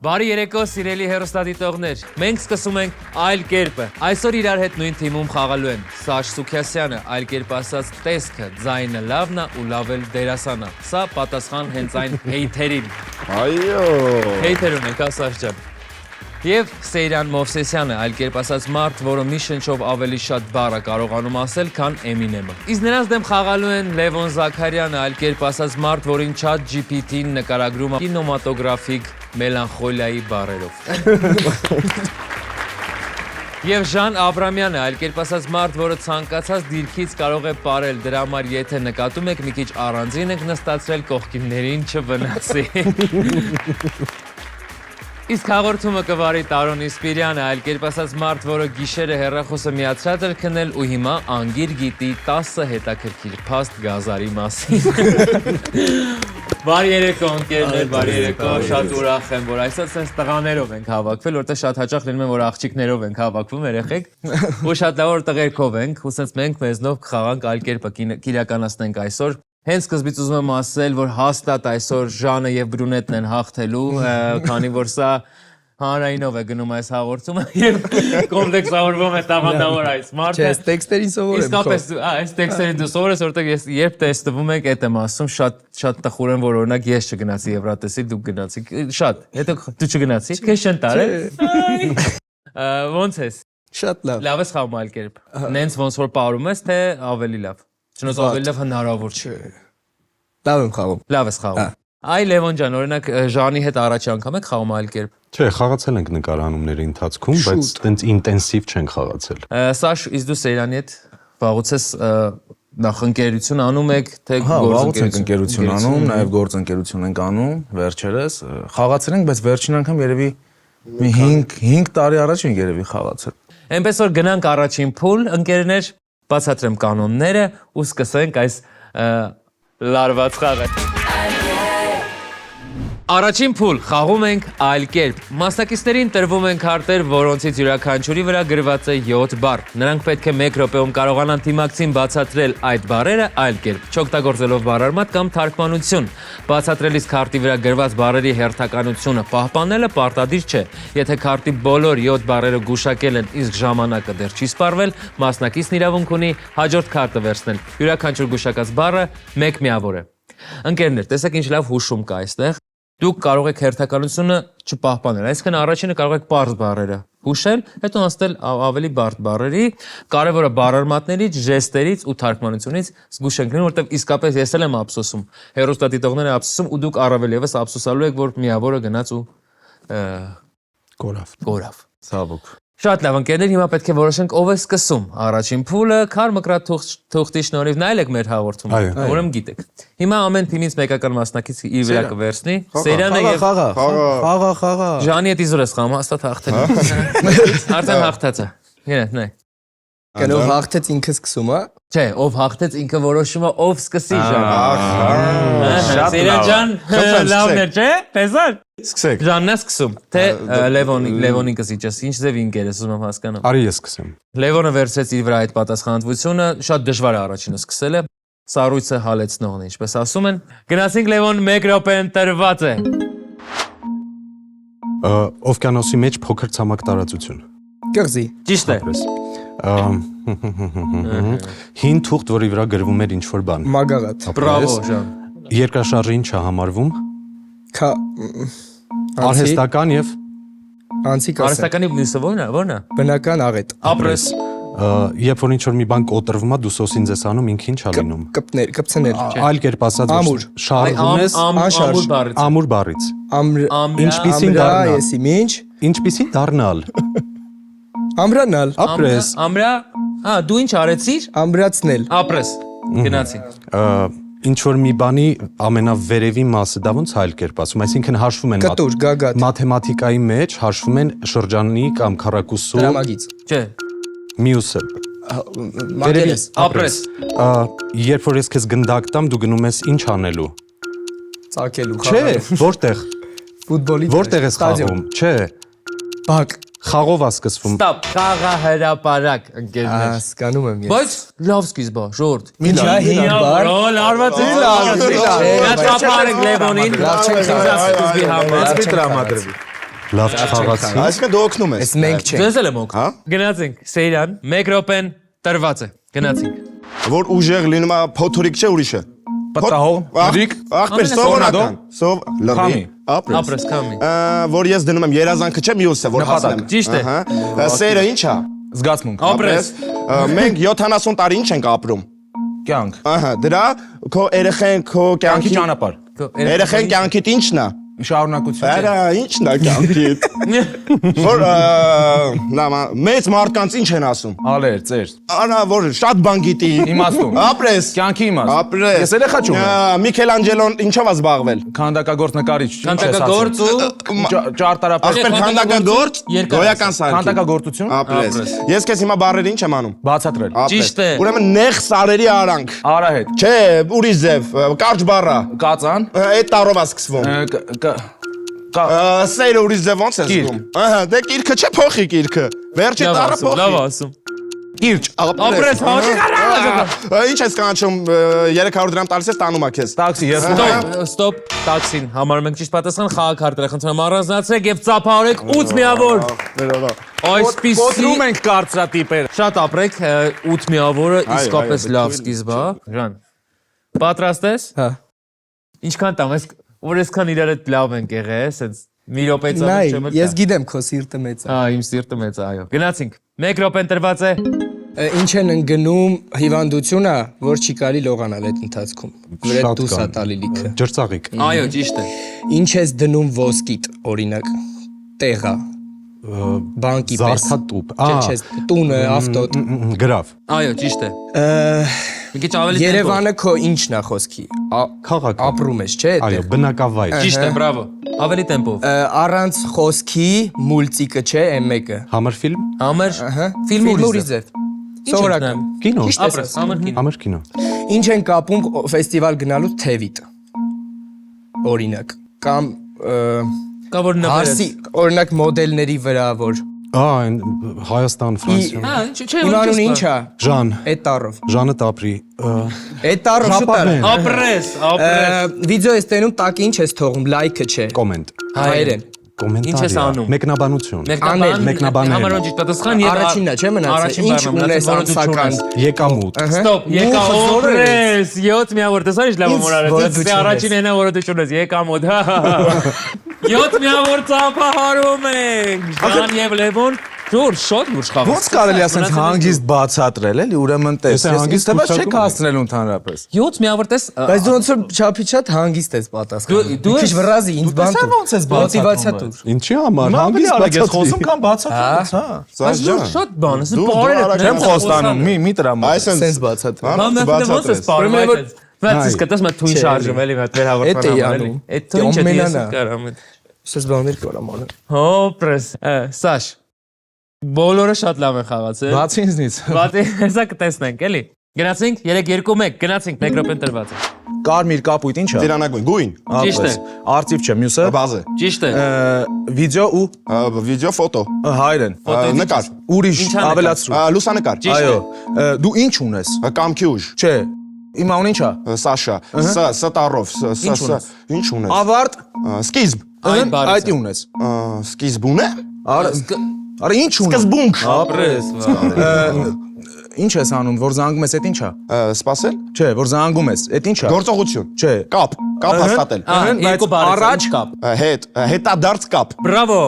Բարի երեկո, սիրելի հեռուստադիտողներ։ Մենք սկսում ենք Այլ կերպը։ Այսօր իրար հետ նույն թիմում խաղալու են Սաշ Սուքյասյանը, այլ կերպ ասած տեսքը, ձայնը լավն է ու լավ էլ դերասան է։ Սա պատասխան հենց այն հեյթերին։ Այո։ Հեյթեր ունենք, Սաշ ջան։ Եվ Սեյրան Մովսեսյանը, այլ կերպ ասած մարդ, որը մի շնչով ավելի շատ բառ է կարողանում ասել, քան Էմինեմը։ Իսկ նրանց դեմ խաղալու են Լևոն Զաքարյանը, այլ կերպ ասած մարդ, որին Chat GPT-ն նկարագրում է կինոմատոգրաֆիկ մելանխոլիայի բառերով։ Եվ Ժան Աբրամյանը, այլ կերպ ասած մարդ, որը ցանկացած դիրքից կարող է ապրել, դրա համար եթե նկատում եք մի քիչ առանձին եք նստացրել, կողքիններին չվնասի։ Իսկ հաղորդումը կվարի Տարոն Իսպիրյանը, այլ կերպ ասած մարդ, որը գիշերը հեռախոսը միացրած էր քնել ու հիմա անգիր գիտի 10 հետաքրքիր փաստ գազարի մասին։ Բարի երեկո ընկերներ, բարի երեկո, շատ ուրախ եմ, որ այսօր sense տղաներով ենք հավաքվել, որտեղ շատ հաճախ լինում է, որ աղջիկներով ենք հավաքվում երեխեք, ու շատ լավ որ տղերքով ենք, ու sense մենք մեզնով կխաղանք այլ կերպը կիրականացնենք այսօր։ Հենց սկզբից ուզում եմ ասել, որ հաստատ այսօր Ժանը եւ Բրունետն են հաղթելու, քանի որ սա հանրայինով է գնում այս հաղորդումը եւ կոմպլեքսավորվում է տաղանդավոր այս մարդը։ Չէ, տեքստերին սովոր եմ։ Իսկապես, այս տեքստերին դու սովոր ես, որտեղ ես երբ տեստվում եք, այդ եմ ասում, շատ տխուր եմ, որ օրինակ ես չգնացի Եվրատեսիլ, դուք գնացիք, շատ, հետո դու չգնացի, քեզ չեն տարել։ Ոնց ես։ Շատ լավ։ Լավ ես խաղում այլ կերպ։ Նենց ոնց որ ապրում ես, թե ավելի լավ։ Չնոց ավելի լավ հնարավոր չէ։ Լավ եմ խաղում։ Լավ ես խաղում։ Այ Լևոն ջան, օրինակ Ժանի հետ առաջի անգամ եք խաղում այլ կերպ։ Չէ, խաղացել ենք նկարահանումների ընթացքում, բայց տենց ինտենսիվ չենք խաղացել։ Սաշ, իսկ դու Սեյրանի հետ վաղուց ես նախ ընկերություն անում եք, թե գործ ընկերություն անում, նաև գործ ընկերություն ենք անում, վերջերս խաղացել ենք, բայց վերջին անգամ երևի մի 5 տարի առաջ ենք երևի խաղացել։ Էնպես որ գնանք առաջին փուլ, ընկերներ, բացատրեմ կանոնները ու սկսենք այս լարված խաղը։ Առաջին փուլ խաղում ենք այլ կերպ։ Մասնակիցներին տրվում են քարտեր, որոնցից յուրաքանչյուրի վրա գրված է 7 բառ։ Նրանք պետք է 1 րոպեում կարողանան թիմակցին բացատրել այդ բառերը այլ կերպ, չօգտագործելով բառարմատ կամ թարգմանություն։ Բացատրելիս քարտի վրա գրված բառերի հերթականությունը պահպանելը պարտադիր չէ։ Եթե քարտի բոլոր 7 բառերը գուշակել են, իսկ ժամանակը դեռ չի սպառվել, մասնակիցն իրավունք ունի հաջորդ քարտը վերցնել։ Յուրաքանչյուր գուշակած բառը 1 միավոր է։ Ընկերներ, տեսեք ինչ լավ հուշում կա այստեղ։ Դուք կարող եք հերթականությունը չպահպանել, այսինքն առաջինը կարող եք պարզ բառերը հուշել, հետո անցնել ավելի բարդ բառերի, կարևորը բառարմատներից, ժեստերից ու թարգմանությունից զգուշենք, որտեղ իսկապես ես էլ եմ ափսոսում, հեռուստադիտողները ափսոսում ու դուք առավել եւս ափսոսալու եք, որ միավորը գնաց ու կորավ։ Ցավոք։ Շատ լավ ընկերներ, հիմա պետք է որոշենք ով է սկսում։ Առաջին փուլը Քար Մկրատ թուղթի շնորհիվ նայել եք մեր հաղորդումը, ուրեմն գիտեք։ Հիմա ամեն թիմից մեկական մասնակից իր վրա կվերցնի։ Սեյրանը եւ խաղա։ Ժանի հետ իզուր ես խաղում, հաստատ հաղթել է։ Արդեն հաղթած է։ Երեք, նայ։ Կնով հաղթեց ինքը սկսում, հա։ Չէ, ով հաղթեց ինքը որոշում է, ով սկսի Ժան։ Շատ Սեյրան ջան, լավն է, չէ՞։ Տեսար։ Սկսեք։ Ժանն է սկսում, թե Լևոնին կսի, ինչ ձև ինքեր ես ուզում եմ հասկանամ։ Արի ես սկսեմ։ Լևոնը վերցրեց իր վրա այդ պատասխանատվությունը, շատ դժվար է առաջինը սկսելը, սառույցը հալեցնողն է, ինչպես ասում են։ Գնացինք Լևոն 1 րոպեն տրված է։ Օվկիանոսի մեջ փոքր ցամաք տարածություն։ Կղզի։ Ճիշտ է։ Հին թուղթ, որի վրա գրվում էր ինչ-որ բան։ Մագաղատ։ Բրավո, Ժան։ Երկրաշարժը ինչ է համարվում։ Արհեստական եւ անցիկ ասել։ Արհեստականի մյուսը ո՞րն է։ Բնական աղետ։ Ապրես։ Երբ որ ինչ-որ մի բան կոտրվում է, դու սոսին ձես անում, ինքը ինչ է լինում։ Կպցնել։ Այլ կերպ ասած, շարժում ես ամուր բառից։ Ինչպիսին դառնալ։ Եսի ինչ։ Ինչպիսին դառնալ։ Ամրանալ։ Ապրես։ Ամրա, դու ինչ արեցիր։ Ամրացնել։ Ապրես։ Գնացինք։ Ինչ որ մի բանի ամենավերևի մասը դա ոնց այլ կերպ ասում, այսինքն հաշվում են Կտուր, գագաթ։ մաթեմատիկայի մեջ հաշվում են շրջանի կամ քառակուսու Դրամագից։ Չէ։ մյուսը։ Մակերես։ Ապրես։ Երբ որ ես քեզ գնդակ տամ, դու գնում ես ինչ անելու։ Ծակելու, Չէ, որտեղ։ Ֆուտբոլի։ Որտեղ ես խաղում։ Չէ, Բակ։ խաղով է սկսվում։ Ստոպ, խաղահրապարակ ընկերներ։ Հասկանում եմ ես։ Բայց լավ սկիզբ է, ժողովուրդ։ Ինչա հինաբար։ Լարված է լավ։ Դա տապարենք Լևոնին։ Լավ չենք սկզբի համար։ Այսպես տրամադրվի։ Լավ չխաղացի։ Այսինքն դու օգնում ես։ Ես մենք չենք։ Ձեզ էլ եմ օգ։ Հա։ Գնացինք, Սեյրան, 1 րոպեն տրված է։ Գնացինք։ Որ ուժեղ լինում է փոթորիկ չէ ուրիշը։ Պատահող, Ռիկ, ախպեր սովորական։ Սով լրի։ Ապրես կամի։ Որ ես դնում եմ երազանքը չէ մյուսը, որ հասնեմ։ Ճիշտ է։ Սերը ի՞նչ է։ զգացմունք, Ապրես։ Մենք 70 տարի ինչ ենք ապրում։ կյանք, Ահա, դրա քո երեխեն քո կյանքի կյանքի ճանապարհ, երեխեն կյանքիդ ի՞նչն է։ շարունակություն։ Արա, ի՞նչն է կյանքիդ։ Որ լավ, մեծ մարդկանց ինչ են ասում։ Ալեր, ծեր, Արա, որ շատ բան գիտի։ իմաստուն, Ապրես։ կյանքի իմաստ։ Ապրես։ Ես երեխա չունեմ։ Միքելանջելոն ինչով է զբաղվել։ Քանդակագործ նկարիչ, Քանդակագործ ու ճարտարապետ, Ախպեր քանդակագործ, գոյական սարքի։ քանդակագործություն, Ապրես։ Ես քեզ հիմա բառերը ինչ եմ անում։ բացատրել, Ճիշտ է։ Ուրեմն նեղ սարերի արանք։ արահետ, Չէ, ուրիշ ձև, կարճ բառա։ կածան, Այդ տառով է սկսվում։ Սերը ուրիշ ձև ոնց է սկսվում։ Ահա, դե գիրքը չէ փոխի գիրքը։ Վերջի տառը Լավ փոխի։ ասում։ կիրճ, Ապրես, Ինչ ես կանչում 300 դրամ տալիս ես տանում ա քեզ։ տաքսի, ես Ստոպ, տաքսին, համարում ենք ճիշտ պատասխան, խաղաքարտերը խնդրում եմ առանձնացրեք եւ ծափահարեք 8 միավոր։ Այսպիսի Ոտրում ենք կարծրատիպեր։ շատ ապրեք, 8 միավորը իսկապես լավ սկիզբ է։ Ժան։ Պատրաստ ես։ Հա։ Ինչքան տամ ես, որ այսքան իրար հետ լավ ենք եղել, ասենց մի րոպեից Նայ, չեմ ես գիտեմ քո սիրտը մեծ է։ Հա, իմ սիրտը մեծ է, այո։ Գնացինք։ 1 րոպեն տրված է։ Ինչ են ընկնում հիվանդությունը, որ չի կարելի լողանալ այդ ընթացքում։ Վրեդ Շատ դուսա կան։ տալի լիքը։ Ջրծաղիկ։ Այո, ճիշտ է։ Ինչ ես դնում ոսկիտ, օրինակ, տեղա, բանկի պես։ Զարդատուփ։ Չես տունը, ավտոտ։ Գրավ։ Այո, ճիշտ է։ Մի քիչ ավելի Երևանը քո ինչն է խոսքի։ Քաղաք։ Ապրում ես, չէ՞, Այո, այդտեղ։ բնակավայր։ Ճիշտ է, բրավո։ Ավելի տեմպով։ Առանց խոսքի մուլտիկը չէ, M1-ը։ Համր ֆիլմ։ Համեր Ահա։ ֆիլմ Ֆիլմուրի ձև։ Սովորական։ Կինո։ Ճիշտ ես Ապրես, ասում։ համեր կինո։ Համր կինո։ Ինչ են կապում ֆեստիվալ գնալու թևիտ։ Օրինակ, կամ Կա որ նվերես։ հարսի, օրինակ մոդելների վրա, որ Այն Հայաստան, Ֆրանսիա։ Հա, չէ, իմանուն ինչ է, Ժան, այդ տառով։ Ժանը Տապրի։ Այդ տառով շուտ Ժապավեն։ է։ Ապրես, ապրես։ Վիդեո ես տենում, տակ ինչ ես թողում, լայքը չէ։ Կոմենտ։ Հայերեն։ Ինչ ես Կոմենտարիա։ անում։ Մեկնաբանություն։ Մեկնաբան։ Համարոն ճիշտ պատասխան եւ Առաջինն է, չէ՞ մնացել։ Առաջին Ինչ բառը ունես մնացել, որը դու ամսական։ չունես։ Եկամուտ։ Ստոպ, եկա օպրես, 7 միավոր տեսա ինչ լավ Ինչ, մորարեց։ որ դու Դե առաջին հենա որը դու չունես, եկա մոդ։ 7 միավոր ծափահարում ենք։ Ժան եւ Լևոն, դուր շոտ լուրջ խաղ։ Ոնց կարելի ասենց հանգիստ բացատրել, էլի, ուրեմն տես։ Եթե հանգիստ Ես թվաց չեք փոխարկում հասցնել ընդհանրապես։ 7 միավոր տես։ Բայց դու ոնց որ չափի շատ հանգիստ ես պատասխանում։ Դու քիչ վրազի ինձ բան տեսա ոնց ես մոտիվացիա բացատրում, տուր։ Ինչի համար Հանգիստ հանգիստ ես խոսում կամ բացատրում, հա։ Բայց դու շատ բան, ասես Դու բարերը արագ Չեմ խոստանում, մի տրամ։ Այսինքն Սենց բացատրում։ Հա, Բան ոնց է սպառում այդ։ Բայց սկտես մա թույն շարժում էլի մատ Էդ է վերհաղորդման անում։ էլի։ Այդ թույն չէ ես Ամենանա։ կարամ։ Սես բաներ կորամ անել։ Հոպրես։ Սաշ։ Բոլորը շատ լավ են խաղացել։ Բացի ինձնից։ Բացի հեսա կտեսնենք, էլի։ Գնացինք 3-2-1, գնացինք 1 րոպեն տրված է։ Կարմիր կապույտ ի՞նչ է։ Տիրանագույն, գույն, Ճիշտ է։ Արծիվ չէ, մյուսը։ բազը, Ճիշտ է։ Վիդեո ու վիդեո, ֆոտո, հայրեն։ նկար, Ուրիշ Ինչ ա նկար։ ավելացրու։ լուսանկար, Այո։ Դու ինչ ունես։ կամքի ուժ, Չէ։ Իմ անուն ի՞նչ է։ Սաշա, Ստարով, ինչ ունես։ Ավարտ։ Սկիզբ, Այն բառը։ Այդ ունես։ սկիզբուն է։ Արա ինչ ունես։ Սկզբունք, Ապրես։ Ինչ ես անում, որ զանգում ես, այդ ի՞նչ է։ սպասել, Չէ, որ զանգում ես, այդ ի՞նչ է։ գործողություն, Չէ։ կապ հաստատել, Երկու բառ առաջ կապ։ հետադարձ կապ, Բրավո։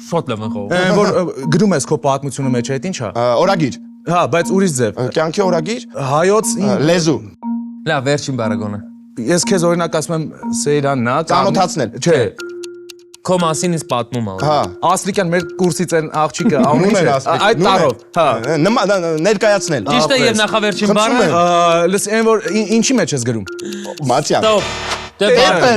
Շոտ լավ են խաղում։ Որ գրում ես քո պատմությունը մեջ, այդ ի՞նչ է։ օրագիր, Հա, բայց ուրիշ ձև։ կյանքի օրագիր, Հայոց լեզու, Լավ, վերջին բառը գոնե։ ես քեզ օրինակ ասում եմ Սեյրանն է, ծանոթացնել, Չէ։ Քո մասին ինձ պատմում ա։ հա, Ասլիկյան մեր կուրսից են աղջիկը, անունը Նույն չէ։ Ասլիկ, Այդ նույն է։ տարով, հա։ ներկայացնել, Ճիշտ է եւ նախավերջին բառը։ Լս այն որ ինչի մեջ ես գրում։ Մատյան, Ստոպ։ Դե բառը։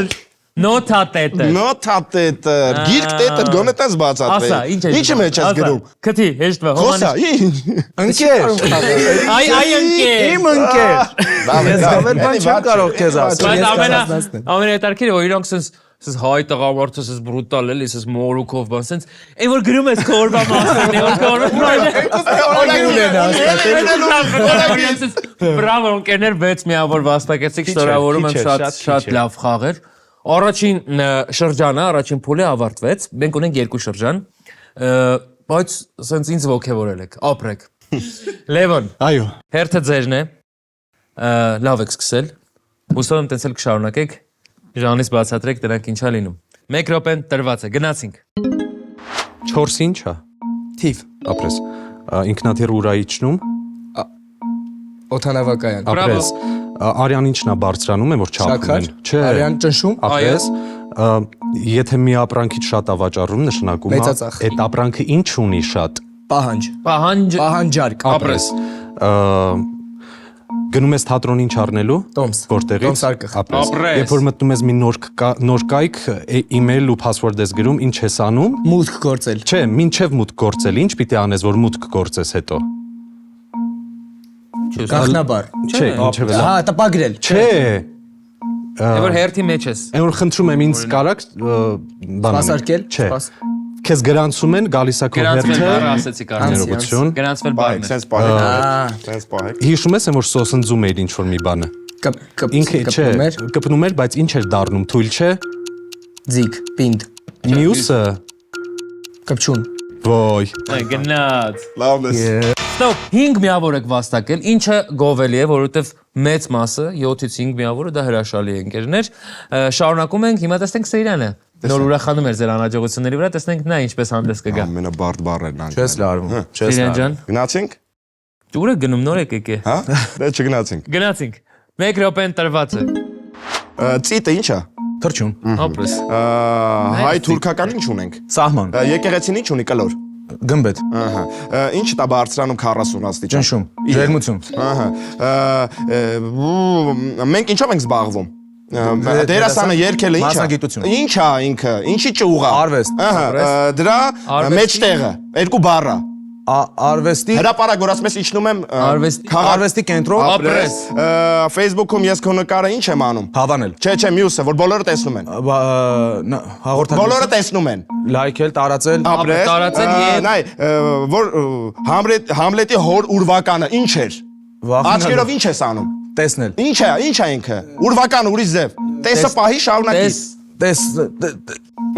Նոթատետը։ նոթատետր, գիրք տետր, գոնե տես բացատրել, Ասա, ինչ է։ ինչի մեջ ես գրում, Քթի, հեշտ բա։ խոսա, ինչ, Ընկեր։ Այ ընկեր։ Իմ ընկեր։ Ես հավեր բան չեմ կարող քեզ ասել։ Բայց ամենահետաքրքիրը որ իրանք սենց հայ տղամարդը սենց բրուտալ էլի, սենց մորուքով բան, սենց այն որ գրում ես քո օրվա մասին, որ քո օրվա Բրավո, ընկերներ 6 միավոր վաստակեցիք, շնորհավորում եմ շատ լավ խաղ էր։ Առաջին շրջանը, առաջին փուլը ավարտվեց։ Մենք ունենք երկու շրջան, բայց սենց ինձ ողջևորել եք, ապրեք։ Լևոն, Այո։ հերթը ձերն է։ Լավ եք սկսել։ Հուսով եմ տենց էլ կշարունակեք։ Ժանից բացատրեք դրանք ինչա լինում։ 1 րոպեն տրված է, գնացինք։ 4 ինչ է։ Թիվ, Ապրես։ Ինքնաթիռ ուրա իջնում։ օթանավակայան։ Ապրես։ Արյան ինչն է բարձրանում է, որ չափում են։ Շաքար, արյան ճնշում, Ապրես։ Եթե մի ապրանքից շատ ավաճառում նշանակում է, Մեծածախ։ այդ ապրանքը ինչ ունի շատ։ պահանջ, պահանջարկ, Ապրես։ Գնում ես թատրոն ինչ առնելու։ Տոմս, Որտեղից։ տոմսարկղ։ Ապրես։ Ապրես։ Երբ որ մտնում ես մի նոր կայք, email ու password ես գրում, ինչ ես անում։ մուտք գործել, Չէ, մինչև մուտք գործել, ինչ պիտի անես, որ մուտք գործես հետո։ գաղտնաբար։ Չէ, ինչև էլ։ Հա, տպագրել։ Չէ։ Եվ հերթի մեջ ես։ Այն որ խնդրում եմ ինձ կարակ բան Սպասարկել, Չէ։ Քեզ գրանցում են, գալիս է քո Գրանցվել հերթը։ բառը ասեցի կարծես։ Ներողություն։ Գրանցվել Բայ, բառն է։ sense պահեք։ Sense պահեք։ Հիշում ես, որ սոսնձում էր ինչ որ մի բանը։ Ինքը չէ, կպնում էր, բայց ինչ էր դառնում, թույլ չէ։ ձիգ, պինդ, Մյուսը, կպչուն։ ոյ։ Գնաց։ Լավն է։ Ստոպ, 5 միավոր եք վաստակել, ինչը գովելի է, որովհետև մեծ մասը 7-ից 5 միավորը դա հրաշալի է ընկերներ։ Շարունակում ենք, հիմա տեսնենք Սեյրանը։ Նոր ուրախանում էր ձեր անհաջողությունների վրա, տեսնենք նա ինչպես հանդես կգա։ Ամենաբարդ բառերն ան։ Չես լարվում, չես Սեյրան լարվում։ ջան, Գնացինք։ ուր եք գնում, նոր եք եկե։ Հա։ Դե չգնացինք։ Գնացինք։ 1 րոպեն տրված է։ Ծիտը ի՞նչ է։ Թրջուն, Ապրես։ Հայ-թուրքական ինչ ունենք։ սահման, Եկեղեցին ինչ ունի կլոր։ գմբեթ, Ահա։ Ինչ դա բարձրանում 40 աստիճան։ ճնշում, ջերմություն, Ահա։ Մենք ինչով ենք զբաղվում։ Դերասանը երկելը ի՞նչ է։ Մասնագիտություն։ Ինչ է ինքը։ Ինչի ճյուղա։ Արվեստ, Ահա։ Դրա մեջտեղը, երկու բառը։ արվեստի, Հրապարակ որ ասում ես իջնում եմ արվեստի կենտրոն, Ապրես։ Facebook-ում ես քո նկարը ինչ եմ անում։ հավանել, Չէ, մյուսը, որ բոլորը տեսնում են։ հաղորդակցություն, Բոլորը տեսնում են։ լայքել, տարածել, Ապրես։ տարածել եւ- Նայ, որ Համլետի հոր ուրվականը ինչ էր։ Աչքերով ինչ ես անում։ տեսնել, Ինչ է ինքը։ Ուրվականը ուրիշ ձև։ Տեսը պահի շարունակի։ Տես,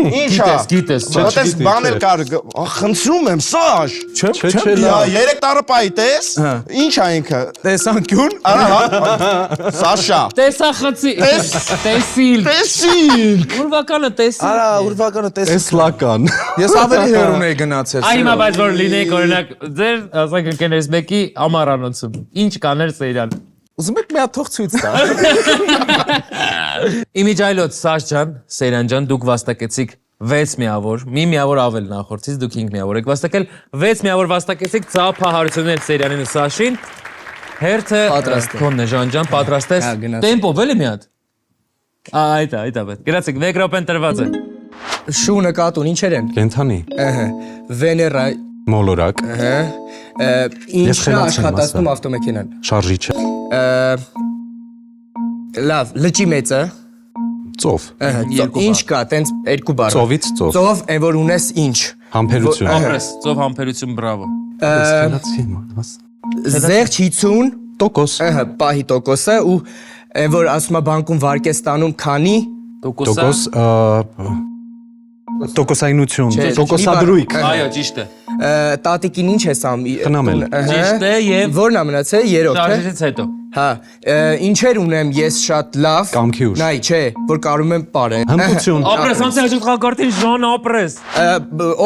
Ինչ է։ գիտես։ Որտես բաներ կար, խնդրում եմ, Սաշ։ Չէ, Յա 3 տարը պահի տես։ Ինչ է ինքը։ տեսանկյուն, Ահա։ Սաշա։ Տեսախցի։ Տեսիլ։ Տեսիլ։ Ուրվականը տեսիլ։ արա ուրվականը տեսել, Էսլական։ ես ավելի հեռուն էի գնացել, Այ հիմա բայց որ լինեիք օրինակ ձեր, ասենք ընկերներից մեկի ամառանոցում։ Ինչ կաներ Սեյրան։ ուզում եք մի հատ թող ցույց տա, Իմիջայլոց Սաշ ջան, Սեյրան ջան, դուք վաստակեցիք 6 միավոր, մի միավոր ավել նախորդից, դուք 5 միավոր եք վաստակել, 6 միավոր վաստակեցիք, ծափահարություններ Սեյրանին ու Սաշին, հերթը Պատրաստ է։ քոնն է Ժան ջան, պատրաստ ես, Հա, գնացինք։ տեմպով էլի մի հատ։ Այդ է, գրացեք, 1 րոպեն տրված է։ Շունը կատուն ինչեր են։ Կենթանի, Ահա, Վեներա, մոլորակ, ահա, ինչն է աշխատացնում ավտոմեքենան։ շարժիչ, Լավ, լճի մեծը, ծով, ինչ կա, տենց երկու բառ։ ծովից ծով, Ծով, այն որ ունես ինչ։ համբերություն, Ապրես, ծով համբերություն, բրավո։ Զեղչ 50, տոկոս, ահա, պահի տոկոսը ու այն որ ասում է բանկում վարկ է ստանում, քանի տոկոս, տոկոսայնություն, Չէ, տոկոսադրույք, Այո, ճիշտ է։ տատիկին ինչ է սամ։ Խնամել։ Ճիշտ է եւ Որն է մնացել երրորդը։ շարժից հետո։ Հա, ինչեր ունեմ ես շատ լավ։ Կամքի ուժ։ Նայ, չէ, որ կարում եմ ապարել։ հմտություն, Ապրես, անցե հաջորդ խաղակարտին Ժան ապրես։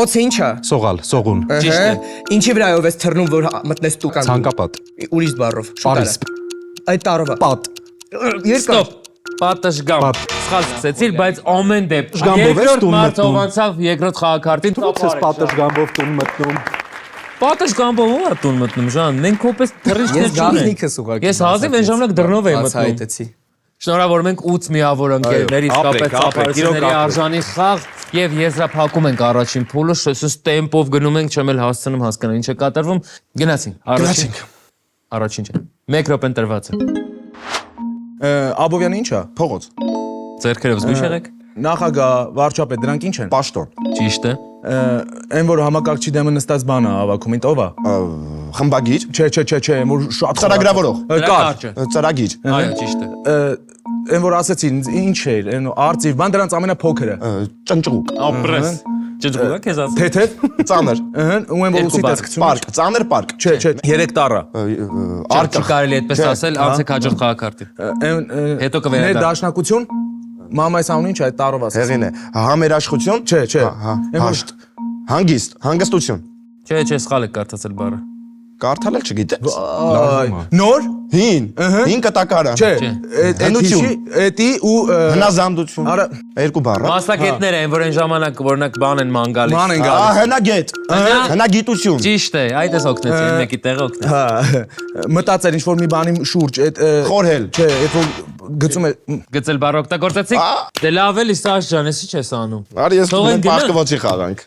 Օծը ի՞նչ է։ սողալ, սողուն, Ճիշտ է։ Ինչի վրայով ես թռնում, որ մտնես տուկան։ ցանկապատ, Ուրիշ բառով։ Պարիս, Այդ տարովա։ պատ, Երկար։ Ստոպ։ Պատը ժգամ։ Պատ։ Սխալ սկսեցիր, բայց ամեն դեպք։ Ժգամբով ես Երկրորդ տուն մարդը մտնում։ անցավ երկրորդ խաղակարտին։ պատշգամբով տուն մտնում, Պատը ժգամբով ո՞ր է տուն մտնում, Ժան։ Մենք քոպես թռիչքներ Ես գաղտնիքս ուղղակի։ Ես հազիվ այն ժամանակ դռնով էի մտնում։ Բացահայտեցի։ Շնորհավորում ենք 8 միավոր ընկերներ, իսկապես ծափարությունների արժանի խաղ եւ եզրափակում ենք առաջին փուլը, շսս տեմպով գնում ենք, չեմ էլ հասցնում հասկանալ ինչ է կատարվում։ Գնացինք։ Առաջին չէ։ 1 րոպեն տրված է։ Աբովյանը ի՞նչ է, Փողոց։ Ձերքերով զգույշ եղեք։ նախագահ, վարչապետ, դրանք ի՞նչ են, Պաշտոն։ Ճիշտ է։ այն որ համակարգչի դեմը նստած բանը հավաքում, ով է, Խմբագիր։ չէ, որ շատ Ծրագրավորող։ կար, Ծրագիր։ Այո, ճիշտ է։ Այն որ ասեցին, ինչ էր, այն արծիվ, բան դրանց ամենափոքրը։ Ճնճուկ, Ապրես։ Ջջուկա քեզ ասած։ Թեթև, ծանր, ու այն որ ուսի դες գցում։ պարկ, ծանր պարկ։ Չէ, 3 տարը։ Արկա կարելի այդպես ասել, անցեք հաջորդ խաղակարտին։ Հետո կվերադառնա։ Ներդաշնակություն, մամայս անունը ինչ է այդ տարով ասած։ Հեղին է, համերաշխություն, Չէ։ հաշտ, հանգիստ, հանգստություն։ Չէ, սխալ եք կարդացել բառը։ Կարդալ էլ չգիտես։ Նոր, Հին կտակարան։ չէ, Հնություն։ էտի ու Հնազանդություն։ Արա Երկու բառ։ Մասնակիցները են, որ այն ժամանակ օրինակ բան են ման գալիս։ ման են գալիս։ Հնագետ, հնագիտություն։ Ճիշտ է, այդ էս օգնեցի, մեկի տեղը օգնեցի։ Հա, մտածել ինչ որ մի բանի շուրջ, այդ Խորհել։ Չէ, այդ որ գծում է Գծել բառ օգտագործեցիք։ Դե լավ էլի Սաշ ջան, էսի չես անում։ Արի ես Թող են գնա։ պաշտկվոցի խաղանք։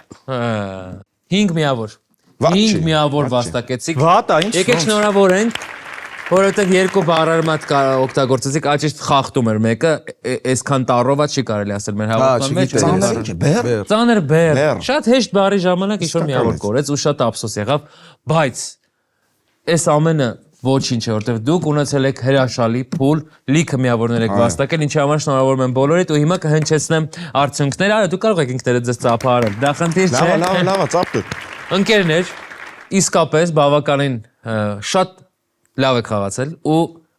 5 միավոր։ Վատ չի, 5 միավոր վաստակեցիք։ Վատ է, ինչ։ Եկեք շնորհավորենք, որովհետև երկու բառեր մատ օգտագործեցիք, աճիշտ խախտում էր մեկը, այսքան տառովա չի կարելի ասել մեր հաղորդման մեջ։ Ծանր ինչ է, բեր։ Ծանր բեր։ Բեռ։ Շատ հեշտ բառի ժամանակ ինչ որ միավոր կորեց ու շատ ափսոս եղավ, բայց այս ամենը ոչինչ է, որովհետև դուք ունեցել եք հրաշալի փուլ, լիքը միավորներ եք վաստակել, ինչի համար շնորհավորում եմ բոլորիդ ու հիմա կհնչեցնեմ արդյունքները, այո դուք կարող եք ինքներդ ձեզ ծափահարել։ Դա խնդիր չէ։ Լավ, ծափ դու։ Ընկերներ, իսկապես բավականին շատ լավ եք խաղացել ու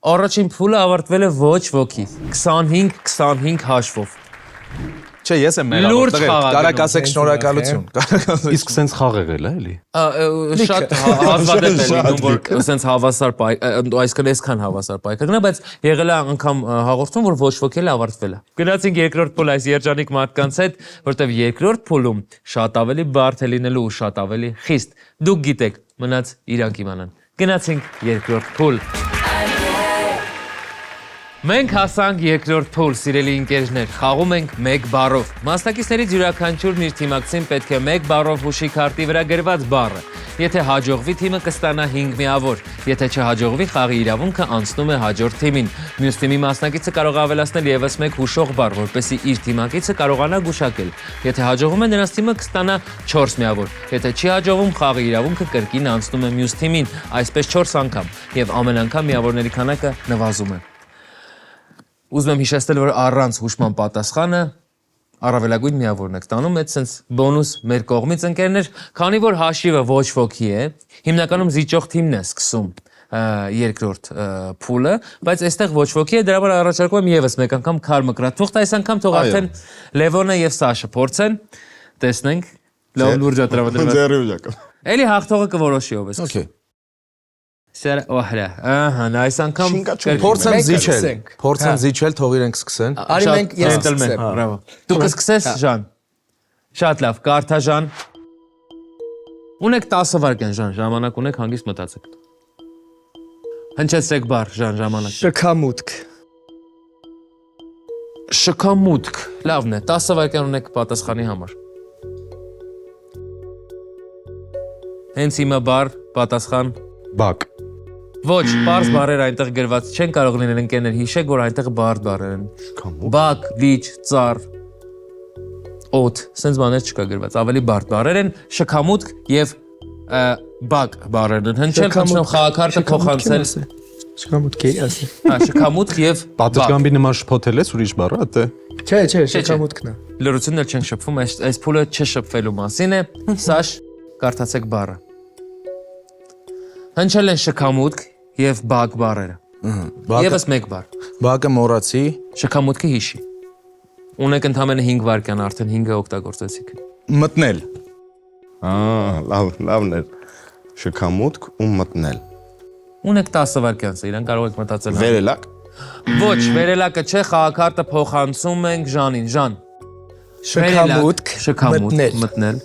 առաջին փուլը ավարտվել է ոչ ոքի 25 հաշվով։ Չէ, ես եմ Լուրջ մերավոր, խաղ ա կարակ գնում, ասեք շնորհակալություն։ Իսկ սենց խաղ եղել է, էլի։ Շատ հազվադեպ է լինում, որ ասենց հավասար այսքան այսքան հավասար պայքար գնա, բայց եղել է անգամ հաղորդում, որ ոչ ոք էլ ավարտվել է։ Գնացինք երկրորդ փուլ այս երջանիկ մարդկանց հետ, որտեվ երկրորդ փուլում շատ ավելի բարդ է լինելու ու շատ ավելի խիստ։ Դուք գիտեք, մնաց իրանք իմանան։ Գնացինք երկրորդ փուլ։ Մենք հասանք երկրորդ փուլ, սիրելի ընկերներ, խաղում ենք 1 բառով։ Մասնակիցներից յուրաքանչյուրն իր թիմակցին պետք է 1 բառով հուշի քարտի վրա գրված բառը։ Եթե հաջողվի, թիմը կստանա 5 միավոր։ Եթե չհաջողվի, խաղի իրավունքը անցնում է հաջորդ թիմին։ Մյուս թիմի մասնակիցը կարող է ավելացնել ևս 1 հուշող բառ, որպեսզի իր թիմակիցը կարողանա գուշակել։ Եթե հաջողվում է, նրանց թիմը կստանա 4 միավոր։ Եթե չի հաջողվում, խաղի իրավունքը կրկին անցնում է մյուս թիմին, այսպես 4 անգամ, եւ ամեն անգամ միավորների քանակը նվազում է։ Ուզում եմ հիշեցնել, որ առանց հուշման պատասխանը առավելագույն միավորն եք տանում, այդ sense բոնուս մեր կողմից ընկերներ, քանի որ հաշիվը ոչ ոքի է, հիմնականում զիջող թիմն է սկսում երկրորդ փուլը, բայց այստեղ ոչ ոքի է, դրա համար առաջարկում եմ եւս մեկ անգամ քարմկրատ թուղթ, այս անգամ թող արդեն Լևոնը եւ Սաշը փորձեն, տեսնենք, լավ լուրջ է տրամադրված։ Էլի հաղթողը կորոշի ով է։ Okay։ Սեր օհրա, ահա, այս անգամ Փորձեմ Մենք զիջել։ կսկսենք։ Փորձեմ զիջել, թող իրենք սկսեն։ Արի մենք ես gentleman, կսկսեմ։ բրավո։ Դու կսկսես, Ժան։ Շատ լավ, կարդա Ժան։ Ունեք 10 վայրկյան, Ժան, ժամանակ ունեք, հանգիստ մտածեք։ Հնչեցրեք բառ, Ժան, ժամանակ։ Շքամուտք։ Շքամուտք, լավն է, 10 վայրկյան ունեք պատասխանի համար։ Հենց հիմա բառ, պատասխան։ Բակ։ Ոչ, բարձ բառեր այնտեղ գրված չեն կարող լինել ընկերներ, հիշեք, որ այնտեղ բարդ բառեր են։ Բակ, լիճ, ծառ, օդ, սենց բաներ չկա գրված, ավելի բարդ բառեր են, շքամուտք եւ բակ բառերն են։ Հնչել խնդրում խաղակարտը փոխանցել։ Շքամուտքի ասի։ Հա, շքամուտք եւ Պատշգամբի նման շփոթել ես ուրիշ բառը, թե։ Չէ, շքամուտքն է։ լրությունն էլ չեն շփվում, այս փուլը չշփվելու մասին է։ Սաշ, կարդացեք բառը։ Հնչել են շքամուտք եւ բակ բառերը։ Եվս մեկ բառ։ Բակը մոռացի։ Շքամուտքը հիշի։ Ունեք ընդամենը 5 վայրկյան, արդեն 5-ը օգտագործեցիք։ Մտնել։ Լավն է։ Շքամուտք ու մտնել։ Ունեք 10 վայրկյան, իրան կարող եք մտածել։ Վերելակ։ Ոչ, վերելակը չէ, խաղակարտը փոխանցում ենք Ժանին, Ժան։ Շքամուտք, մտնել։